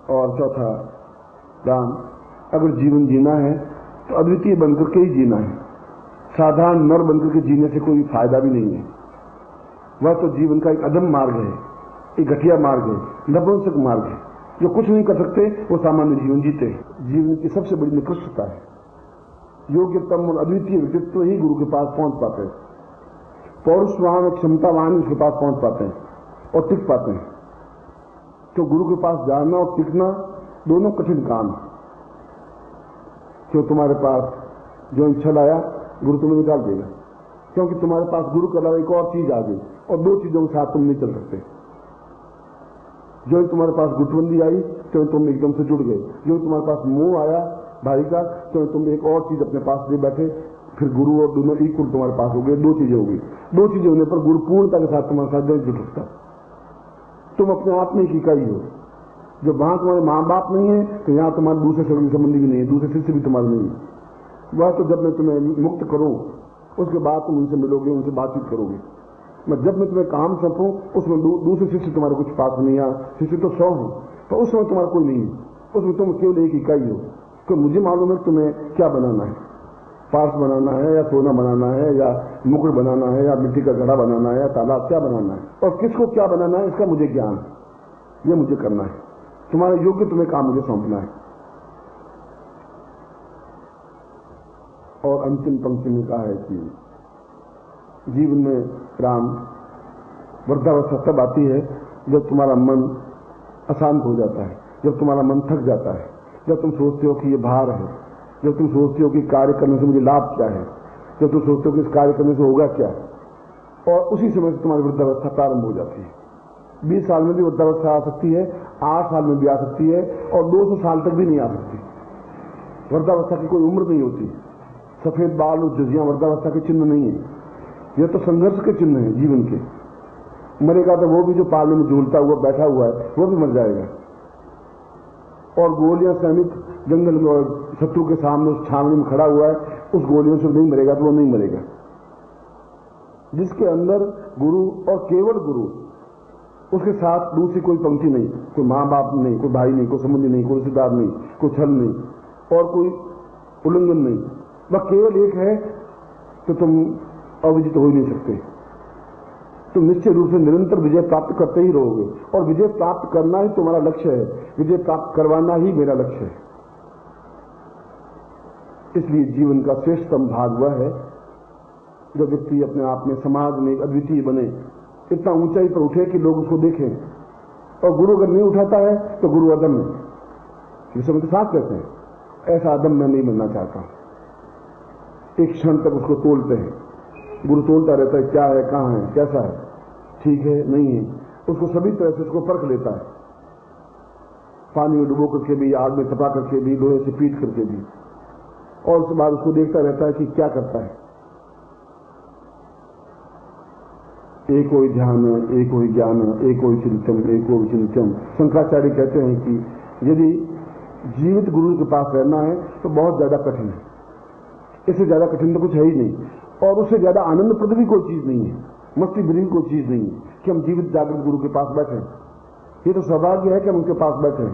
और चौथा दान, अगर जीवन जीना है तो अद्वितीय बनकर के ही जीना है। साधारण नर बनकर के जीने से कोई फायदा भी नहीं है। वह तो जीवन का एक अधम मार्ग है, एक घटिया मार्ग है, नपुंसक मार्ग है। जो कुछ नहीं कर सकते वो सामान्य जीवन जीते। जीवन की सबसे बड़ी निकृष्टता है। योग्यतम और अद्वितीय व्यक्तित्व ही गुरु के पास पहुंच पाते हैं, पौरुषवान और क्षमतावान उसके पास पहुंच पाते हैं और टिक पाते हैं। तो गुरु के पास जाना और टिकना दोनों कठिन काम है। क्यों तुम्हारे पास जो इच्छा लाया गुरु तुम्हें निकाल देगा, क्योंकि तुम्हारे पास गुरु के अलावा एक और चीज आ गई, और 2 चीजों के साथ तुम नहीं चल सकते। जो तुम्हारे पास गुटबंदी आई तो तुम एकदम से जुड़ गए, जो तुम्हारे पास मोह आया भाई का तो तुम एक और चीज अपने पास ले बैठे, फिर गुरु और दोनों इक्वल तुम्हारे पास हो गए। 2 चीजें हो गई। 2 चीजें होने पर गुरु पूर्णता के साथ तुम्हारे साथ नहीं जुड़ सकता। तुम अपने आप में एक इकाई हो, जब वहां तुम्हारे माँ बाप नहीं है तो यहाँ तुम्हारे दूसरे संबंधी भी नहीं है, दूसरे शिष्य भी तुम्हारे नहीं है। वह तो जब मैं तुम्हें मुक्त करूं उसके बाद तुम उनसे मिलोगे, उनसे बातचीत करोगे। मैं जब मैं तुम्हें काम सौंपूं उसमें दूसरे शिष्य तुम्हारे कुछ पास नहीं आ, शिष्य तो 100 हो, तो उस समय तुम्हारा कोई नहीं है, उसमें तुम केवल एक इकाई हो। तो मुझे मालूम है तुम्हें क्या बनाना है, पार्स बनाना है या सोना बनाना है या मुकुट बनाना है या मिट्टी का घड़ा बनाना है या तालाब, क्या बनाना है और किसको क्या बनाना है इसका मुझे ज्ञान है, ये मुझे करना है। तुम्हारे योग्य तुम्हें काम मुझे सौंपना है। और अंतिम पंक्ति में कहा है कि जीवन में राम वृद्धावस्था तब आती है जब तुम्हारा मन अशांत हो जाता है, जब तुम्हारा मन थक जाता है, जब तुम सोचते हो कि ये भार है, जब तुम सोचते हो कि कार्य करने से मुझे लाभ क्या है, जब तुम सोचते हो कि इस कार्य करने से होगा क्या, और उसी समय से तुम्हारी वृद्धावस्था प्रारंभ हो जाती है। 20 साल में भी वृद्धावस्था आ सकती है, 8 साल में भी आ सकती है और 200 साल तक भी नहीं आ सकती। वृद्धावस्था की कोई उम्र नहीं होती। सफेद बाल और जजियां वृद्धावस्था के चिन्ह नहीं है, यह तो संघर्ष के चिन्ह है जीवन के। मरेगा तो वो भी जो पालने में झूलता हुआ बैठा हुआ है वो भी मर जाएगा, और गोलियां सैनिक जंगल में और शत्रु के सामने उस छावनी में खड़ा हुआ है, उस गोलियों से नहीं मरेगा तो वो नहीं मरेगा। जिसके अंदर गुरु और केवल गुरु, उसके साथ दूसरी कोई पंक्ति नहीं, कोई माँ बाप नहीं, कोई भाई नहीं, कोई संबंधी नहीं, कोई रिश्तेदार नहीं, कोई छल नहीं और कोई उल्लंघन नहीं, वह केवल एक है, तो तुम अविजित हो ही नहीं सकते। तुम निश्चित रूप से निरंतर विजय प्राप्त करते ही रहोगे, और विजय प्राप्त करना ही तुम्हारा लक्ष्य है, विजय प्राप्त करवाना ही मेरा लक्ष्य है। इसलिए जीवन का श्रेष्ठतम भाग वह है जो व्यक्ति अपने आप में समाज में अद्वितीय बने, इतना ऊंचाई पर उठे कि लोग उसको देखें। और गुरु अगर नहीं उठाता है तो गुरु अदम है, जिसे हम तो साथ कहते हैं, ऐसा अदम मैं नहीं बनना चाहता। एक क्षण तक उसको तोलते हैं, गुरु तोलता रहता है, क्या है, कहां है, कैसा है, ठीक है, नहीं है, उसको सभी तरह से उसको परख लेता है, पानी में डुबो करके भी, आग में तपा करके भी, लोहे से पीट करके भी, और उसके बाद उसको देखता रहता है कि क्या करता है। एक कोई ध्यान, एक कोई ज्ञान, एक कोई चिंतन, एक कोई चिंतन। शंकराचार्य कहते हैं कि यदि जीवित गुरु के पास रहना है तो बहुत ज्यादा कठिन है, इससे ज्यादा कठिन तो कुछ है ही नहीं, और उससे ज्यादा आनंदप्रद भी कोई चीज नहीं है, मस्ती भरी कोई चीज नहीं है कि हम जीवित जागृत गुरु के पास बैठे। ये तो सौभाग्य है कि हम उनके पास बैठे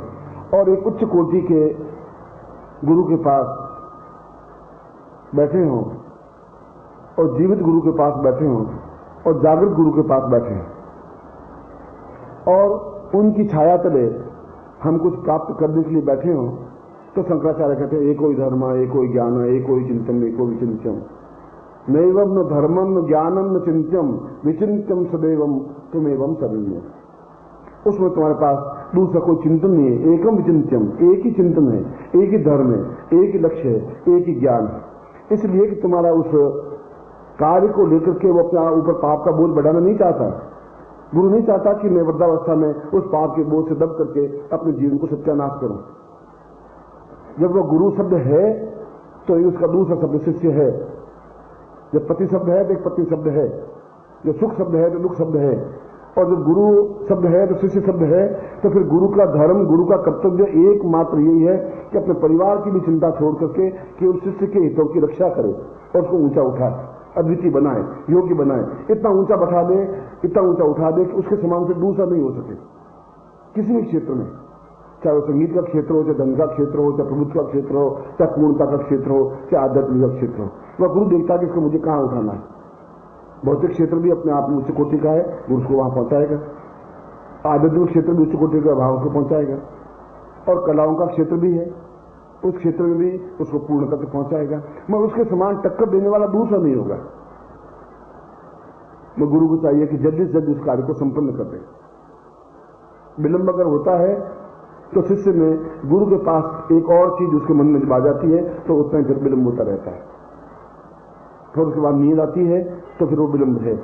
और एक उच्च कोटि के गुरु के पास बैठे हों, और जीवित गुरु के पास बैठे हों, और जागृत गुरु के पास बैठे हैं, और उनकी छाया तले हम कुछ प्राप्त करने के लिए बैठे हों। तो शंकराचार्य कहते हैं, एको ही धर्म, एको ही ज्ञान, एको ही चिंतन, एको ही चिंतन, नैवम न धर्मम न ज्ञानम न चिंत्यम विचिंत्यम सदैवम तुमेवम शरण्य। उसमें तुम्हारे पास दूसरा कोई चिंतन नहीं है, एकम विचिंत्यम, एक ही चिंतन है, एक ही धर्म है, एक ही लक्ष्य है, एक ही ज्ञान है। इसलिए कि तुम्हारा उस कार्य को लेकर के वो अपने ऊपर पाप का बोझ बढ़ाना नहीं चाहता। गुरु नहीं चाहता कि मैं वृद्धावस्था में उस पाप के बोझ से दब करके अपने जीवन को सत्यानाश करूं। जब वो गुरु शब्द है तो उसका दूसरा शब्द शिष्य है। जब पति शब्द है तो एक पत्नी शब्द है, जब सुख शब्द है तो दुख शब्द है, और जब गुरु शब्द है तो शिष्य शब्द है। तो फिर गुरु का धर्म, गुरु का कर्तव्य एकमात्र यही है कि अपने परिवार की भी चिंता छोड़ करके केवल शिष्य के हितों की रक्षा करे और उसको ऊंचा उठाए, अद्वितीय बनाए, योग्य बनाए, इतना ऊंचा बैठा दे, इतना ऊंचा उठा दे कि उसके समान से दूसरा नहीं हो सके किसी भी क्षेत्र में, चाहे वो संगीत का क्षेत्र हो, चाहे धन का क्षेत्र हो, चाहे प्रभुत्व का क्षेत्र हो, चाहे पूर्णता का क्षेत्र हो, चाहे आध्यात्मिक का क्षेत्र हो। वह गुरु देखता है कि इसको मुझे कहां उठाना है। भौतिक क्षेत्र भी अपने आप में उच्च कोटि का है, गुरु उसको वहां पहुंचाएगा। आध्यात्मिक क्षेत्र भी उच्च कोटि का भाव को पहुंचाएगा, और कलाओं का क्षेत्र भी है, उस क्षेत्र में भी उसको पूर्णता तक पहुंचाएगा। मगर उसके समान टक्कर देने वाला दूसरा नहीं होगा। मैं गुरु को चाहिए कि जल्दी से जल्दी उस कार्य को संपन्न कर दे। विलंब अगर होता है तो शिष्य में गुरु के पास एक और चीज उसके मन में जब आ जाती है तो उतना ही फिर विलंब होता रहता है। फिर उसके बाद नींद आती है तो फिर वो विलंब है,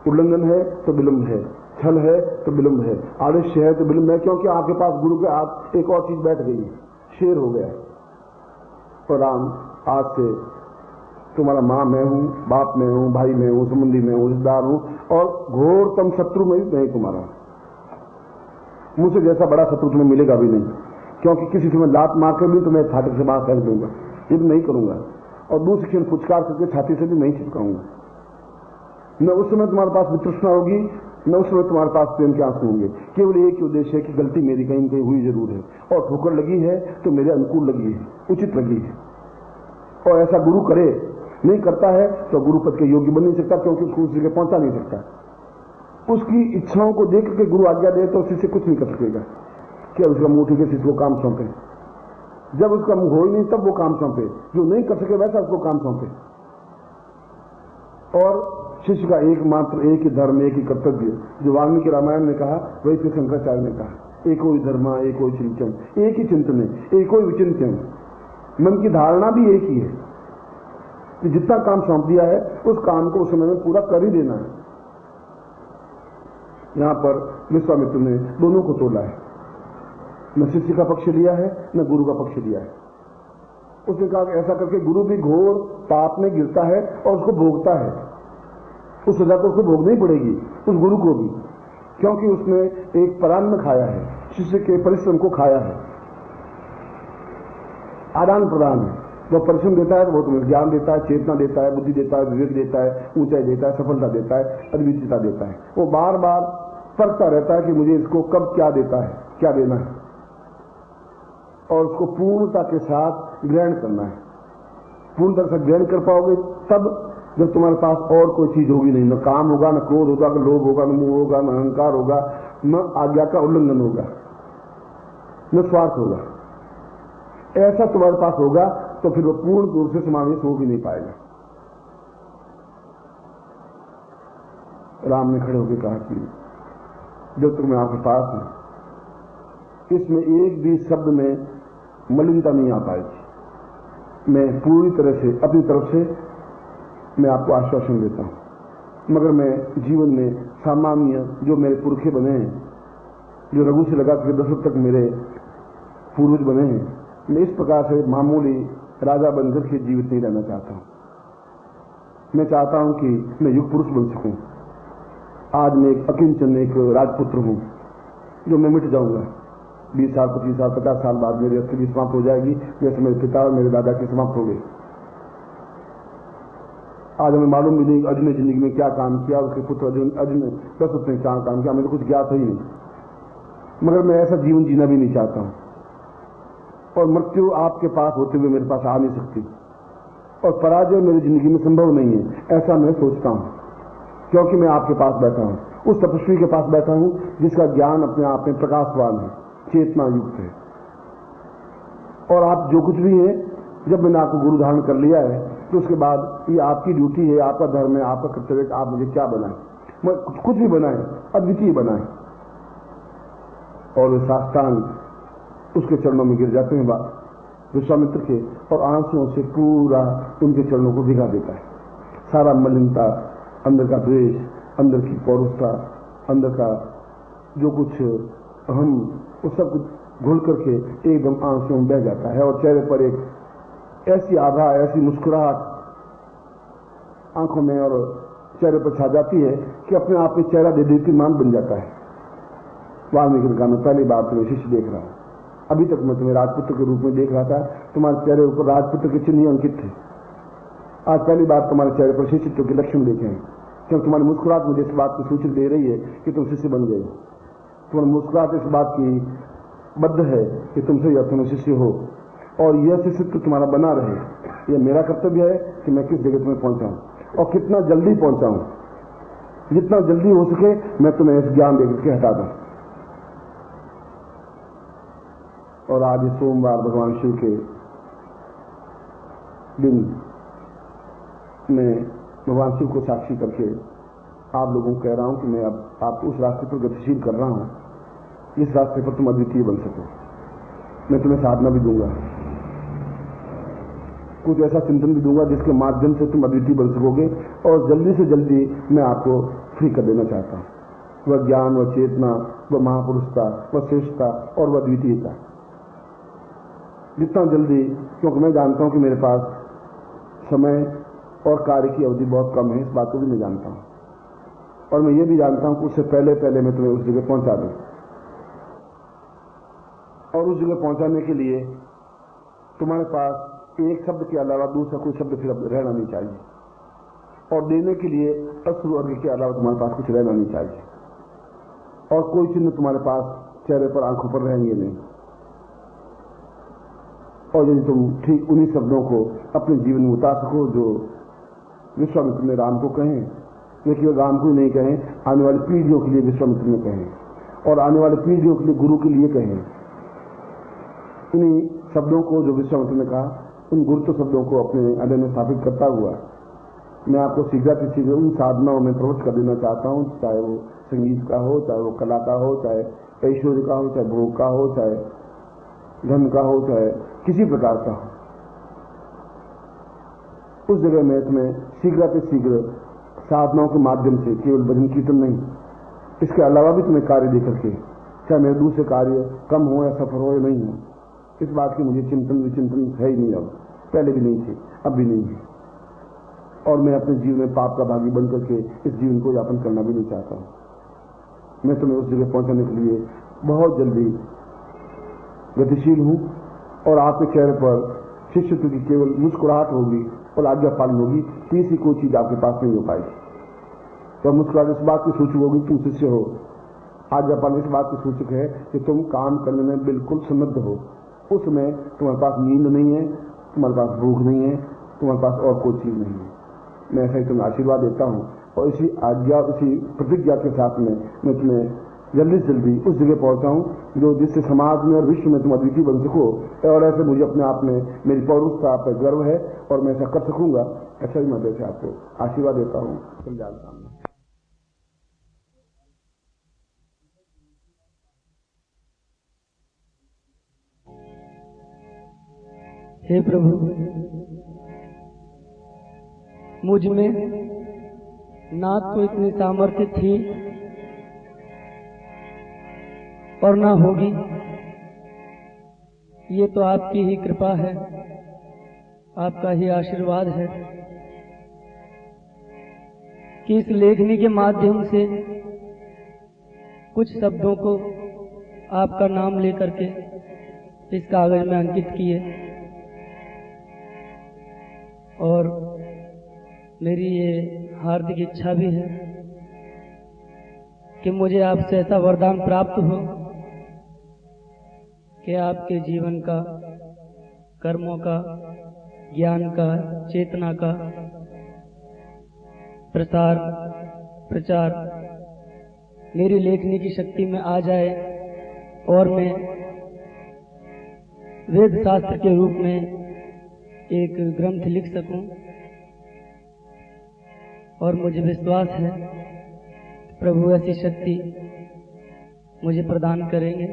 उल्लंघन है तो विलंब है, छल है तो विलंब है, आलस्य है तो विलंब है, क्योंकि आपके पास गुरु के आप एक और चीज बैठ गई है, शेर हो गया। तो राम, आज से तुम्हारा मां मैं हूं, बाप मैं हूं, भाई मैं हूं, संबंधी मैं हूं, रिश्तेदार हूं, और घोरतम शत्रु में भी मैं तुम्हारा। मुझसे जैसा बड़ा शत्रु तुम्हें मिलेगा भी नहीं, क्योंकि किसी से मैं लात मार कर भी तुम्हें फाटक से बाहर फेंक दूंगा, ये भी नहीं करूंगा। और दूसरी क्षण फुचकार करके छाती से भी नहीं चिपकाऊंगा। न उस समय तुम्हारे पास वितृष्णा होगी, न उस समय तुम्हारे पास प्रेम के आंसू होंगे। केवल एक ही उद्देश्य है कि गलती मेरी कहीं न कहीं हुई जरूर है, और ठोकर लगी है तो मेरे अनुकूल लगी है, उचित लगी है। और ऐसा गुरु करे, नहीं करता है तो गुरु पद के योग्य बन नहीं सकता, क्योंकि उसको उस जगह पहुंचा नहीं सकता। उसकी इच्छाओं को देख करके गुरु आज्ञा दे तो शिष्य कुछ नहीं कर सकेगा। क्या उसका मुंह ठीक है, शिष्य को काम सौंपे? जब उसका मुंह हो ही नहीं तब वो काम सौंपे, जो नहीं कर सके वैसा उसको काम सौंपे। और शिष्य का एकमात्र एक ही धर्म, एक ही कर्तव्य, जो वाल्मीकि रामायण ने कहा वही फिर शंकराचार्य ने कहा, एको ही धर्म एको ही चिंतन, एक ही चिंतन है, एको ही विचिंतन। मन की धारणा भी एक ही है कि जितना काम सौंप दिया है उस काम को उस समय में पूरा कर ही देना है। यहां पर विश्वामित्र ने दोनों को तोला है, न शिष्य का पक्ष लिया है न गुरु का पक्ष लिया है। उसने कहा कि ऐसा करके गुरु भी घोर पाप में गिरता है और उसको भोगता है, उस सजा को उसको भोगनी पड़ेगी, उस गुरु को भी, क्योंकि उसने एक परान्न खाया है, शिष्य के परिश्रम को खाया है। आदान प्रदान है, वो परिश्रम देता है तो वो तुम्हें ज्ञान देता है, चेतना देता है, बुद्धि देता है, विवेक देता है, ऊंचाई देता है, सफलता देता है, अद्वितीयता देता है। वो बार बार परखता रहता है कि मुझे इसको कब क्या देता है, क्या देना है, और उसको पूर्णता के साथ ग्रहण करना है। पूर्णता से ग्रहण कर पाओगे तब जब तुम्हारे पास और कोई चीज होगी नहीं, न काम होगा, न क्रोध होगा, न लोभ होगा, न मोह होगा, न अहंकार होगा, न आज्ञा का उल्लंघन होगा, न स्वार्थ होगा। ऐसा तुम्हारे पास होगा तो फिर वो पूर्ण रूप से समावेश हो भी नहीं पाएगा। राम ने खड़े होकर कहा कि जब तक मैं आपके पास हूं इसमें एक भी शब्द में मलिनता नहीं आ पाएगी। मैं पूरी तरह से अपनी तरफ से मैं आपको आश्वासन देता हूं, मगर मैं जीवन में सामान्य जो मेरे पुरखे बने हैं, जो रघु से लगा कर दशरथ तक मेरे पूर्वज बने हैं, मैं इस प्रकार से मामूली राजा बनकर के जीवित नहीं रहना चाहता हूं। मैं चाहता हूं कि मैं युग पुरुष बन सकूं। आज मैं एक अकिंचन, एक राजपुत्र हूं, जो मैं मिट जाऊंगा 20 साल, 25 साल, 50 साल बाद मेरी अस्थिति समाप्त हो जाएगी, जैसे मेरे पिता और मेरे दादा की समाप्त हो गई। आज हमें मालूम भी नहीं अर्जुन ने जिंदगी में क्या काम किया, उसके पुत्र अर्जुन ने दशरथ ने क्या काम किया, हमें तो कुछ ज्ञात ही नहीं। मगर मैं ऐसा जीवन जीना भी नहीं चाहता हूं, और मृत्यु आपके पास होते हुए मेरे पास आ नहीं सकती, और पराजय मेरी जिंदगी में संभव नहीं है, ऐसा मैं सोचता हूं, क्योंकि मैं आपके पास बैठा हूं, उस तपस्वी के पास बैठा हूं जिसका ज्ञान अपने आप में प्रकाशवान है, चेतना युक्त है। और आप जो कुछ भी है, जब मैंने आपको गुरु धारण कर लिया है तो उसके बाद ये आपकी ड्यूटी है, आपका धर्म है, आपका कर्तव्य है, आप मुझे क्या बनाए, मैं कुछ भी बनाए, अद्वितीय बनाए। और वे साष्टांग उसके चरणों में गिर जाते हैं विश्वामित्र के, और आंसुओं से पूरा उनके चरणों को भिगा देता है। सारा मलिनता, अंदर का द्वेष, अंदर की पौरुषता, अंदर का जो कुछ हम, वो सब कुछ घुल करके एकदम आंसुओं में बह जाता है, और चेहरे पर एक ऐसी आभा, ऐसी मुस्कुराहट आंखों में और चेहरे पर छा जाती है कि अपने आप में चेहरा दे दीप्तिमान बन जाता है। वाल्मीकि ने कहा, मैं पहली बार तुम्हें शिष्य देख रहा हूं, अभी तक मैं तुम्हें राजपुत्र के रूप में देख रहा था, तुम्हारे चेहरे ऊपर राजपुत्र के चिन्ह अंकित थे। आज पहली बार तुम्हारे चेहरे पर शिष्यत्व के लक्षण देखे हैं, क्योंकि तुम्हारी मुस्कुराहट मुझे इस बात की सूचना दे रही है कि तुम शिष्य बन गए। तुम्हारी मुस्कुराहट इस बात की बद्ध है कि तुमसे यह तुम्हें शिष्य हो, और यह शिष्यत्व तुम्हारा बना रहे। यह मेरा कर्तव्य है कि मैं किस जगह तुम्हें पहुंचाऊं, और कितना जल्दी पहुंचाऊं, जितना जल्दी हो सके मैं तुम्हें इस ज्ञान देकर के हटा दूं। और आज सोमवार भगवान शिव के दिन में भगवान शिव को साक्षी करके आप लोगों को कह रहा हूं कि मैं अब आपको उस रास्ते पर गतिशील कर रहा हूं, जिस रास्ते पर तुम अद्वितीय बन सको। मैं तुम्हें साधना भी दूंगा, कुछ ऐसा चिंतन भी दूंगा जिसके माध्यम से तुम अद्वितीय बन सकोगे, और जल्दी से जल्दी मैं आपको फ्री कर देना चाहता हूं। वह ज्ञान, वह चेतना, वह महापुरुषता, वह श्रेष्ठता और वह अद्वितीयता, जितना जल्दी, क्योंकि मैं जानता हूं कि मेरे पास समय और कार्य की अवधि बहुत कम है, इस बात को भी मैं जानता हूं, और मैं ये भी जानता हूं कि उससे पहले पहले मैं तुम्हें उस जगह पहुंचा दूं। और उस जगह पहुंचाने के लिए तुम्हारे पास एक शब्द के अलावा दूसरा कोई शब्द फिर अब रहना नहीं चाहिए, और देने के लिए अश्रु वर्ग के अलावा तुम्हारे पास कुछ रहना नहीं चाहिए, और कोई चिन्ह तुम्हारे पास चेहरे पर आंखों पर रहेंगे नहीं। और यदि तुम ठीक उन्हीं शब्दों को अपने जीवन में उतार सको जो विश्वामित्र ने राम को कहें, वे केवल राम को ही नहीं कहें, आने वाली पीढ़ियों के लिए विश्वामित्र ने कहें, और आने वाली पीढ़ियों के लिए गुरु के लिए कहें। उन्हीं शब्दों को जो विश्वामित्र ने कहा, उन गुरुत्व शब्दों को अपने हृदय में स्थापित करता हुआ मैं आपको शीघ्र उन साधनाओं में प्रवृत्त कर देना चाहता हूं, चाहे वो संगीत का हो, चाहे वो कला का हो, चाहे ऐश्वर्य का हो, चाहे भोग का हो, चाहे धन का हो, चाहे किसी प्रकार का हो। उस जगह में तुम्हें शीघ्र साधनाओं के माध्यम से, केवल भजन कीर्तन नहीं, इसके अलावा भी तुम्हें कार्य दे करके, चाहे मेरे दूसरे कार्य कम हो या सफल हो या नहीं हो, इस बात की मुझे चिंतन विचिंतन है ही नहीं। अब पहले भी नहीं थी, अब भी नहीं है, और मैं अपने जीवन में पाप का भागी बन करके इस जीवन को यापन करना भी नहीं चाहता हूं। मैं तुम्हें उस जगह पहुंचाने के लिए बहुत जल्दी गतिशील हूं, और आपके चेहरे पर शिष्यत्व की केवल मुस्कुराहट होगी और आज्ञा पालन होगी, तीसरी कोई चीज आपके पास नहीं हो पाएगी। तो मुस्कुराहट इस बात की सूचक होगी तुम शिष्य हो, आज्ञा पालन इस बात की सूचक है कि तुम काम करने में बिल्कुल समृद्ध हो। उसमें तुम्हारे पास नींद नहीं है, तुम्हारे पास भूख नहीं है, तुम्हारे पास और कोई चीज नहीं है। मैं ऐसा ही तुम्हें आशीर्वाद देता हूं, और इसी आज्ञा, इसी प्रतिज्ञा के साथ में मैं तुम्हें जल्दी से जल्दी उस जगह पहुंचाऊं जो जिससे समाज में और विश्व में तुम अद्वितीय बन सको, और ऐसे मुझे अपने आप में मेरी पौरुषता पर गर्व है और मैं ऐसा कर सकूंगा। ऐसा ही मैं वैसे आपको आशीर्वाद देता हूं। कल्याण कामना। हे प्रभु, मुझ में ना तो इतनी सामर्थ्य थी और ना होगी, ये तो आपकी ही कृपा है, आपका ही आशीर्वाद है कि इस लेखनी के माध्यम से कुछ शब्दों को आपका नाम लेकर के इस कागज में अंकित किए, और मेरी ये हार्दिक इच्छा भी है कि मुझे आपसे ऐसा वरदान प्राप्त हो कि आपके जीवन का, कर्मों का, ज्ञान का, चेतना का प्रसार प्रचार मेरी लेखनी की शक्ति में आ जाए, और मैं वेद शास्त्र के रूप में एक ग्रंथ लिख सकूं। और मुझे विश्वास है प्रभु ऐसी शक्ति मुझे प्रदान करेंगे।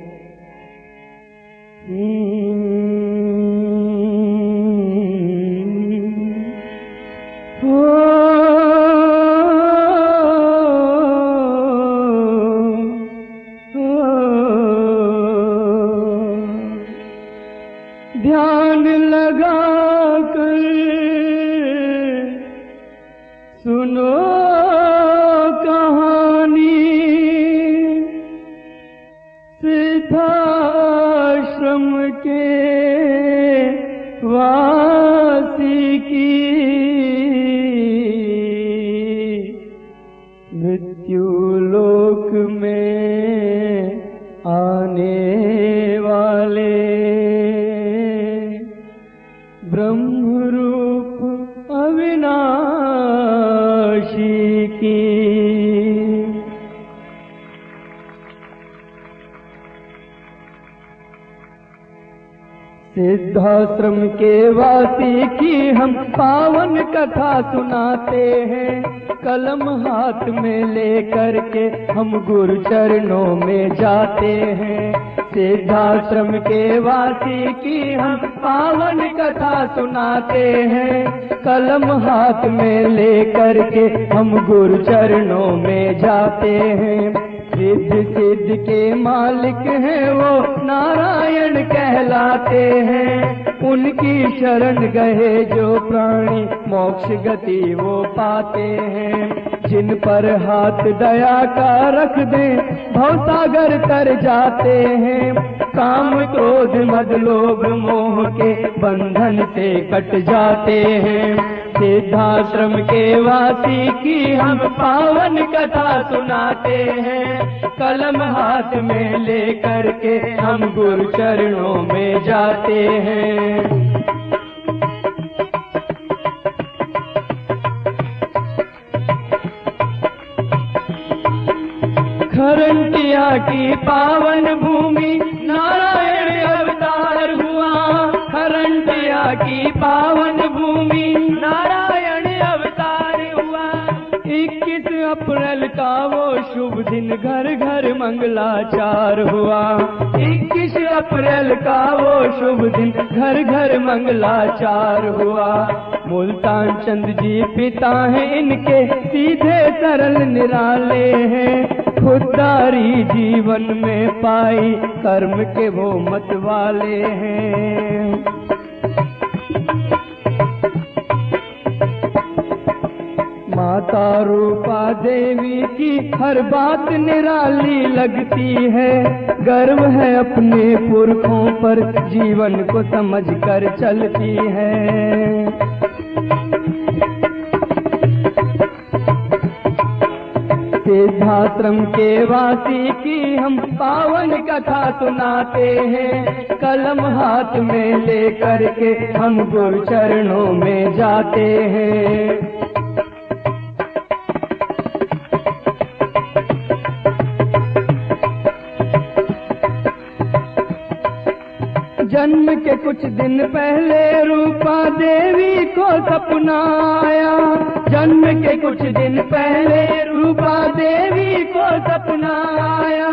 ध्यान लगा कर सुनो कहानी सिद्धाश्रम के वासी की, मृत्यु लोक में आने वाले ब्रह्म रूप अविनाशी की। सिद्धाश्रम के वासी की हम पावन कथा सुनाते हैं, कलम हाथ में लेकर के हम गुरु चरणों में जाते हैं। सिद्धाश्रम के वासी की हम पावन कथा सुनाते हैं, कलम हाथ में लेकर के हम गुरु चरणों में जाते हैं। सिद्ध सिद्ध के मालिक हैं वो नारायण कहलाते हैं, उनकी शरण गए जो प्राणी मोक्ष गति वो पाते हैं। जिन पर हाथ दया का रख दें भवसागर तर जाते हैं। काम क्रोध मद लोभ मोह के बंधन से कट जाते हैं। सिद्धाश्रम के वासी की हम पावन कथा सुनाते हैं। कलम हाथ में लेकर के हम गुरु चरणों में जाते हैं। खरंटिया की पावन भूमि नारायण अवतार हुआ। खरंटिया की पावन भूमि नारायण अवतार हुआ। 21 अप्रैल का वो शुभ दिन घर घर मंगलाचार हुआ। 21 अप्रैल का वो शुभ दिन घर घर मंगलाचार हुआ। मुल्तान चंद जी पिता हैं इनके सीधे सरल निराले हैं। खुददारी जीवन में पाई कर्म के वो मत वाले हैं। माता रूपा देवी की हर बात निराली लगती है। गर्व है अपने पुरखों पर जीवन को समझ कर चलती है। सिद्धाश्रम के वासी की हम पावन कथा सुनाते हैं। कलम हाथ में लेकर के हम गुरु चरणों में जाते हैं। जन्म के कुछ दिन पहले रूपा देवी को सपना आया। जन्म के कुछ दिन पहले रूपा देवी को सपना आया।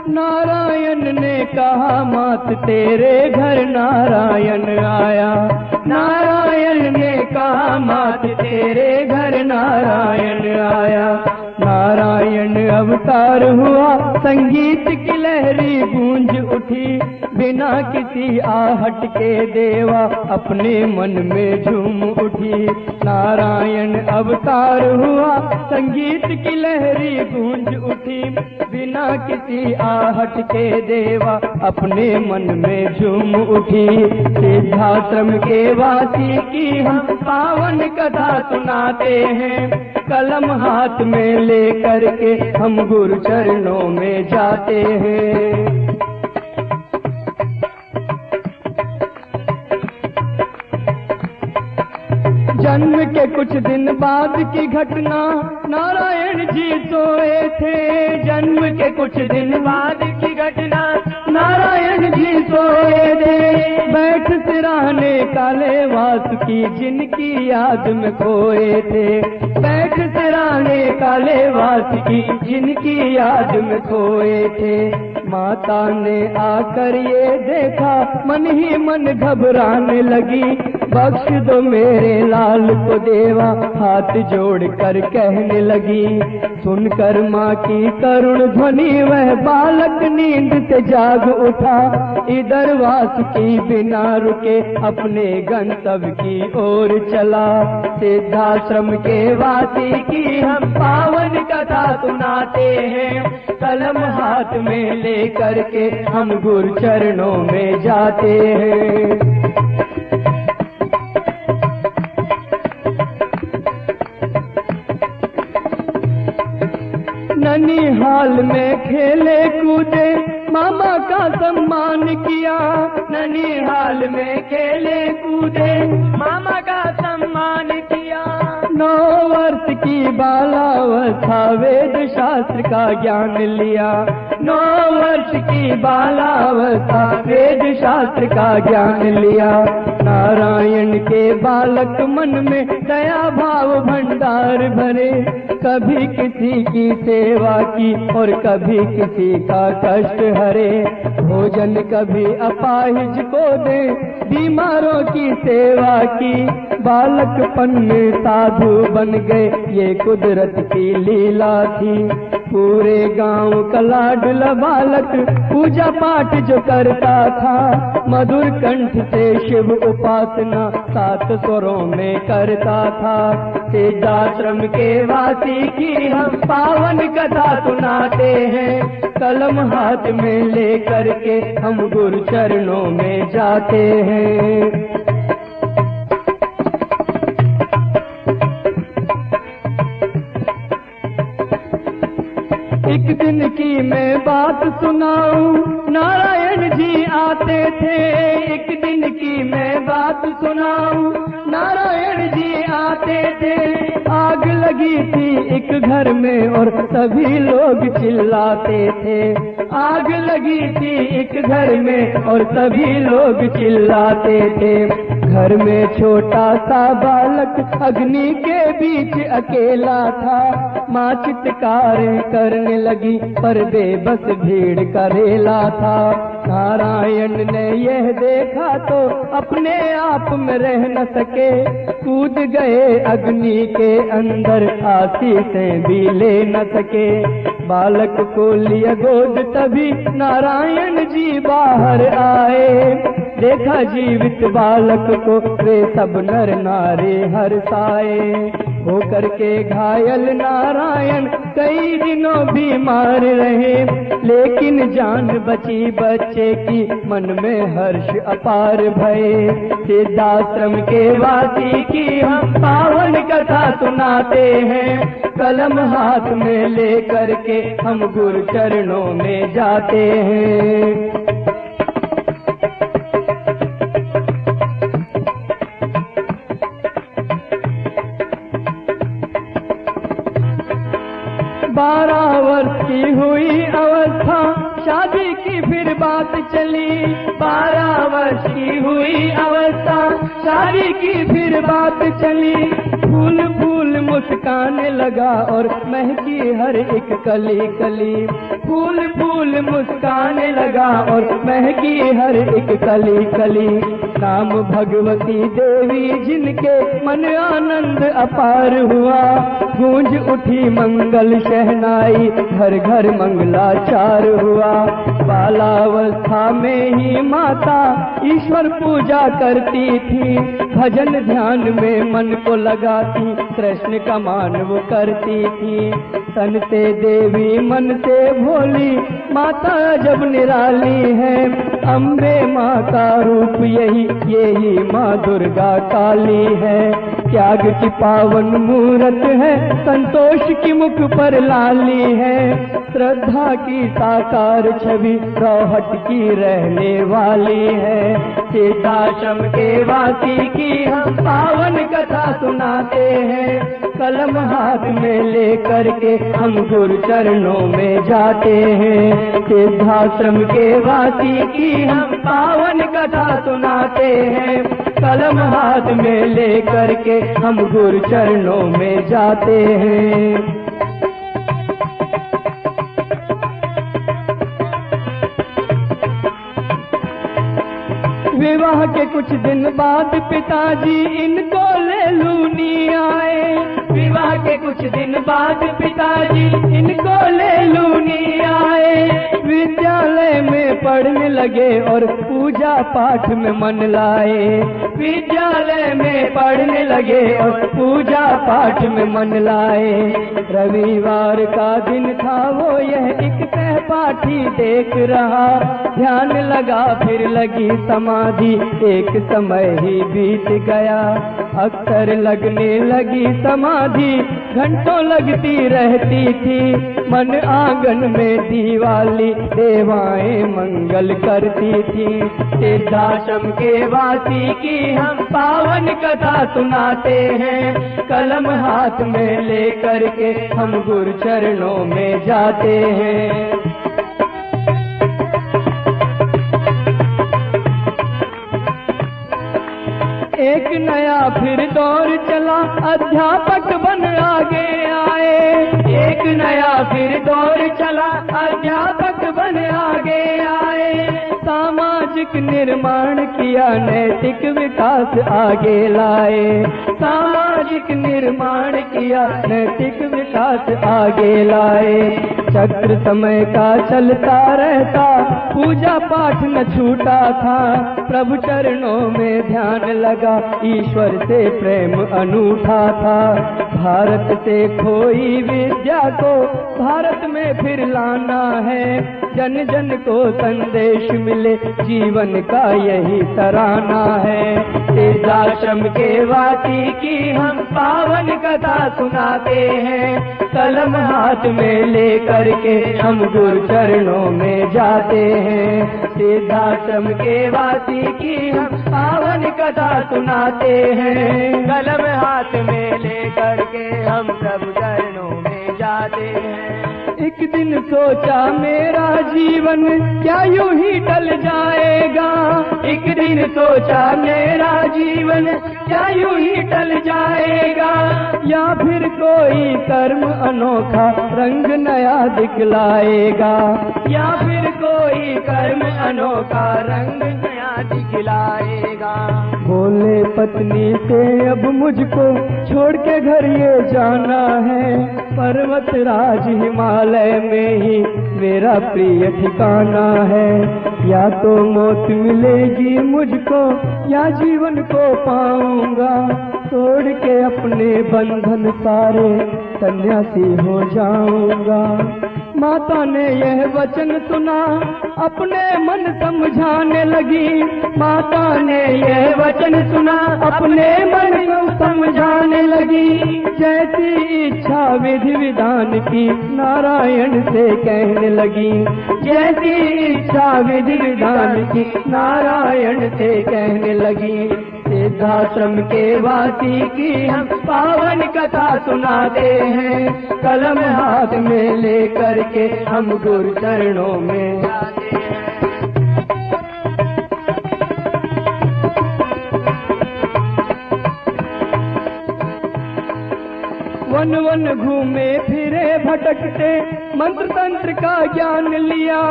नारायण ने कहा मात तेरे घर नारायण आया। नारायण ने कहा मात तेरे घर नारायण आया। नारायण अवतार हुआ संगीत की लहरी गूंज उठी। बिना किसी आहट के देवा अपने मन में झूम उठी। नारायण अवतार हुआ संगीत की लहरी गूंज उठी। बिना किसी आहट के देवा अपने मन में झूम उठी। सिद्धाश्रम के वासी की हम पावन कथा सुनाते हैं। कलम हाथ में लेकर के हम गुरु चरणों में जाते हैं। जन्म के कुछ दिन बाद की घटना नारायण जी सोए थे। जन्म के कुछ दिन बाद की घटना नारायण जी सोए थे। बैठ सिराने काले वासुकी जिनकी याद में खोए थे। बैठ सिराने काले वासुकी जिनकी याद में खोए थे। माता ने आकर ये देखा मन ही मन घबराने लगी। बख्श दो मेरे लाल को देवा हाथ जोड़ कर कहने लगी। सुनकर माँ की करुण ध्वनि वह बालक नींद से जाग उठा। इधर वासुकी बिना रुके अपने गंतव्य की ओर चला। सिद्धाश्रम के वासी की हम पावन कथा सुनाते हैं। कलम हाथ में लेकर के हम गुरु चरणों में जाते हैं। ननिहाल में खेले कूदे मामा का सम्मान किया। ननिहाल में खेले कूदे मामा का सम्मान किया। 9 वर्ष की बालावस्था वेद शास्त्र का ज्ञान लिया। 9 वर्ष की बालावस्था वेद शास्त्र का ज्ञान लिया। नारायण के बालक मन में दया भाव भंडार भरे। कभी किसी की सेवा की और कभी किसी का कष्ट हरे। भोजन कभी अपाहिज को दे बीमारों की सेवा की। बालकपन में साधु बन गए, ये कुदरत की लीला थी। पूरे गांव का लाडला बालक पूजा पाठ जो करता था, मधुर कंठ से शिव उपासना 7 स्वरों में करता था। सिद्धाश्रम के वासी की हम पावन कथा सुनाते हैं, कलम हाथ में लेकर के हम गुरु चरणों में जाते हैं। एक दिन की मैं बात सुनाऊं, नारायण जी आते थे। एक दिन की मैं बात सुनाऊं, नारायण जी आते थे। आग लगी थी एक घर में और सभी लोग चिल्लाते थे। आग लगी थी एक घर में और सभी लोग चिल्लाते थे। घर में छोटा सा बालक अग्नि के बीच अकेला था। माँ चित्कारें करने लगी पर बेबस भीड़ करेला था। नारायण ने यह देखा तो अपने आप में रह न सके, कूद गए अग्नि के अंदर, आशीषें भी ले न सके। बालक को लिया गोद तभी नारायण जी बाहर आए। देखा जीवित बालक को वे सब नर नारी हर्षाए। होकर के घायल नारायण कई दिनों बीमार रहे, लेकिन जान बची बच्चे की, मन में हर्ष अपार भये। सिद्धाश्रम के वासी की हम पावन कथा सुनाते हैं, कलम हाथ में लेकर के हम गुरु चरणों में जाते हैं। बारह वर्ष की हुई अवस्था, शादी की फिर बात चली। 12 वर्ष की हुई अवस्था, शादी की फिर बात चली। फूल फूल मुस्काने लगा और महकी हर एक कली कली। फूल फूल मुस्काने लगा और महकी हर एक कली कली। नाम भगवती देवी जिनके मन आनंद अपार हुआ, गूंज उठी मंगल शहनाई, घर घर मंगलाचार हुआ। बालावस्था में ही माता ईश्वर पूजा करती थी, भजन ध्यान में मन को लगाती, कृष्ण का मान वो करती थी। तन से देवी मन से भोली, माता जब निराली है। अम्बे माँ का रूप यही माँ दुर्गा काली है। त्याग की पावन मूरत है, संतोष की मुख पर लाली है। श्रद्धा की साकार छवि रौहट की रहने वाली है। सिद्धाश्रम के वासी की हम पावन कथा सुनाते हैं, कलम हाथ में लेकर के हम गुरु चरणों में जाते हैं। सिद्धाश्रम के वासी की हम पावन कथा सुनाते हैं, कलम हाथ में लेकर के हम गुरु चरणों में जाते हैं। विवाह के कुछ दिन बाद पिताजी इनको ले लूनी आए। विवाह के कुछ दिन बाद पिताजी इनको ले लूनी आए। विद्यालय में पढ़ने लगे और पूजा पाठ में मन लाए। विद्यालय में पढ़ने लगे और पूजा पाठ में मन लाए। रविवार का दिन था, वो यह एक सहपाठी देख रहा। ध्यान लगा फिर लगी समाधि, एक समय ही बीत गया। अक्सर लगने लगी समाधि, घंटों लगती रहती थी। मन आंगन में दीवाली, देवाएं मंगल करती थी। सिद्धाश्रम के वासी की हम पावन कथा सुनाते हैं, कलम हाथ में लेकर के हम गुरु चरणों में जाते हैं। एक नया फिर दौर चला, अध्यापक बन आगे आए। एक नया फिर दौर चला, अध्यापक बन आगे आए। सामाजिक सामाजिक निर्माण किया, नैतिक विकास आगे लाए। सामाजिक निर्माण किया, नैतिक विकास आगे लाए। चक्र समय का चलता रहता, पूजा पाठ न छूटा था। प्रभु चरणों में ध्यान लगा, ईश्वर से प्रेम अनूठा था। भारत से खोई विद्या को भारत में फिर लाना है। जन जन को संदेश मिले, जीवन का यही तराना है। सिद्धाश्रम के वासी की हम पावन कथा सुनाते हैं। कलम हाथ में लेकर के हम गुरु चरणों में जाते हैं। सिद्धाश्रम के वासी की हम पावन कथा सुनाते हैं। कलम हाथ में लेकर के हम प्रभु चरणों में जाते हैं। एक दिन सोचा मेरा जीवन क्या यूं ही टल जाएगा। एक दिन सोचा मेरा जीवन क्या यूं ही टल जाएगा। या फिर कोई कर्म अनोखा रंग नया दिखलाएगा। या फिर कोई कर्म अनोखा रंग नया दिखलाएगा। बोले पत्नी से अब मुझको छोड़ के घर ये जाना है। पर्वत राज हिमालय में ही मेरा प्रिय ठिकाना है। या तो मौत मिलेगी मुझको या जीवन को पाऊंगा। तोड़ के अपने बंधन सारे सन्यासी हो जाऊंगा। माता ने यह वचन सुना, अपने मन समझाने लगी। माता ने यह वचन सुना, अपने मन को समझाने लगी। जैसी इच्छा विधि विधान की नारायण से कहने लगी। जैसी इच्छा विधि विधान की नारायण से कहने लगी। सिद्धाश्रम के वासी की हम पावन कथा सुनाते हैं। कलम हाथ में लेकर के हम गुरु चरणों में जाते हैं। वन वन घूमे फिरे भटकते, मंत्र तंत्र का ज्ञान लिया।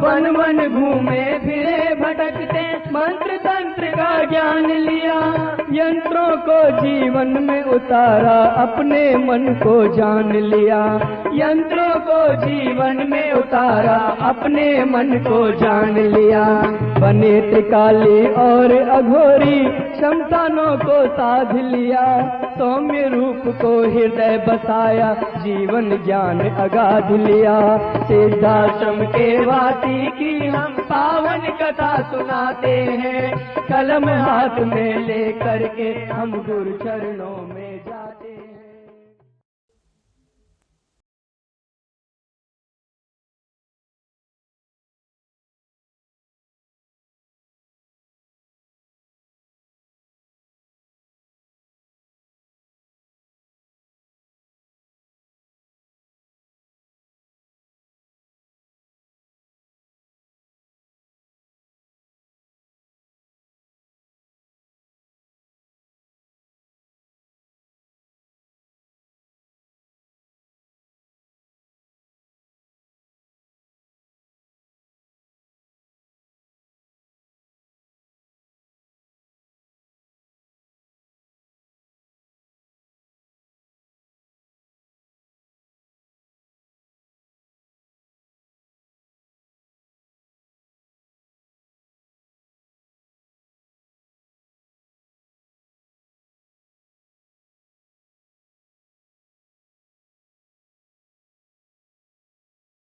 वन वन घूमे फिरे भटकते, मंत्र तंत्र का ज्ञान लिया। यंत्रों को जीवन में उतारा, अपने मन को जान लिया। यंत्रों को जीवन में उतारा, अपने मन को जान लिया। बने त्रिकाली और अघोरी, शमशानों को साध लिया। सौम्य रूप को हृदय बसाया, जीवन ज्ञान अगाध लिया। सिद्धाश्रम के वासी की हम पावन कथा सुनाते हैं। कलम हाथ में लेकर के हम गुरु चरणों में जा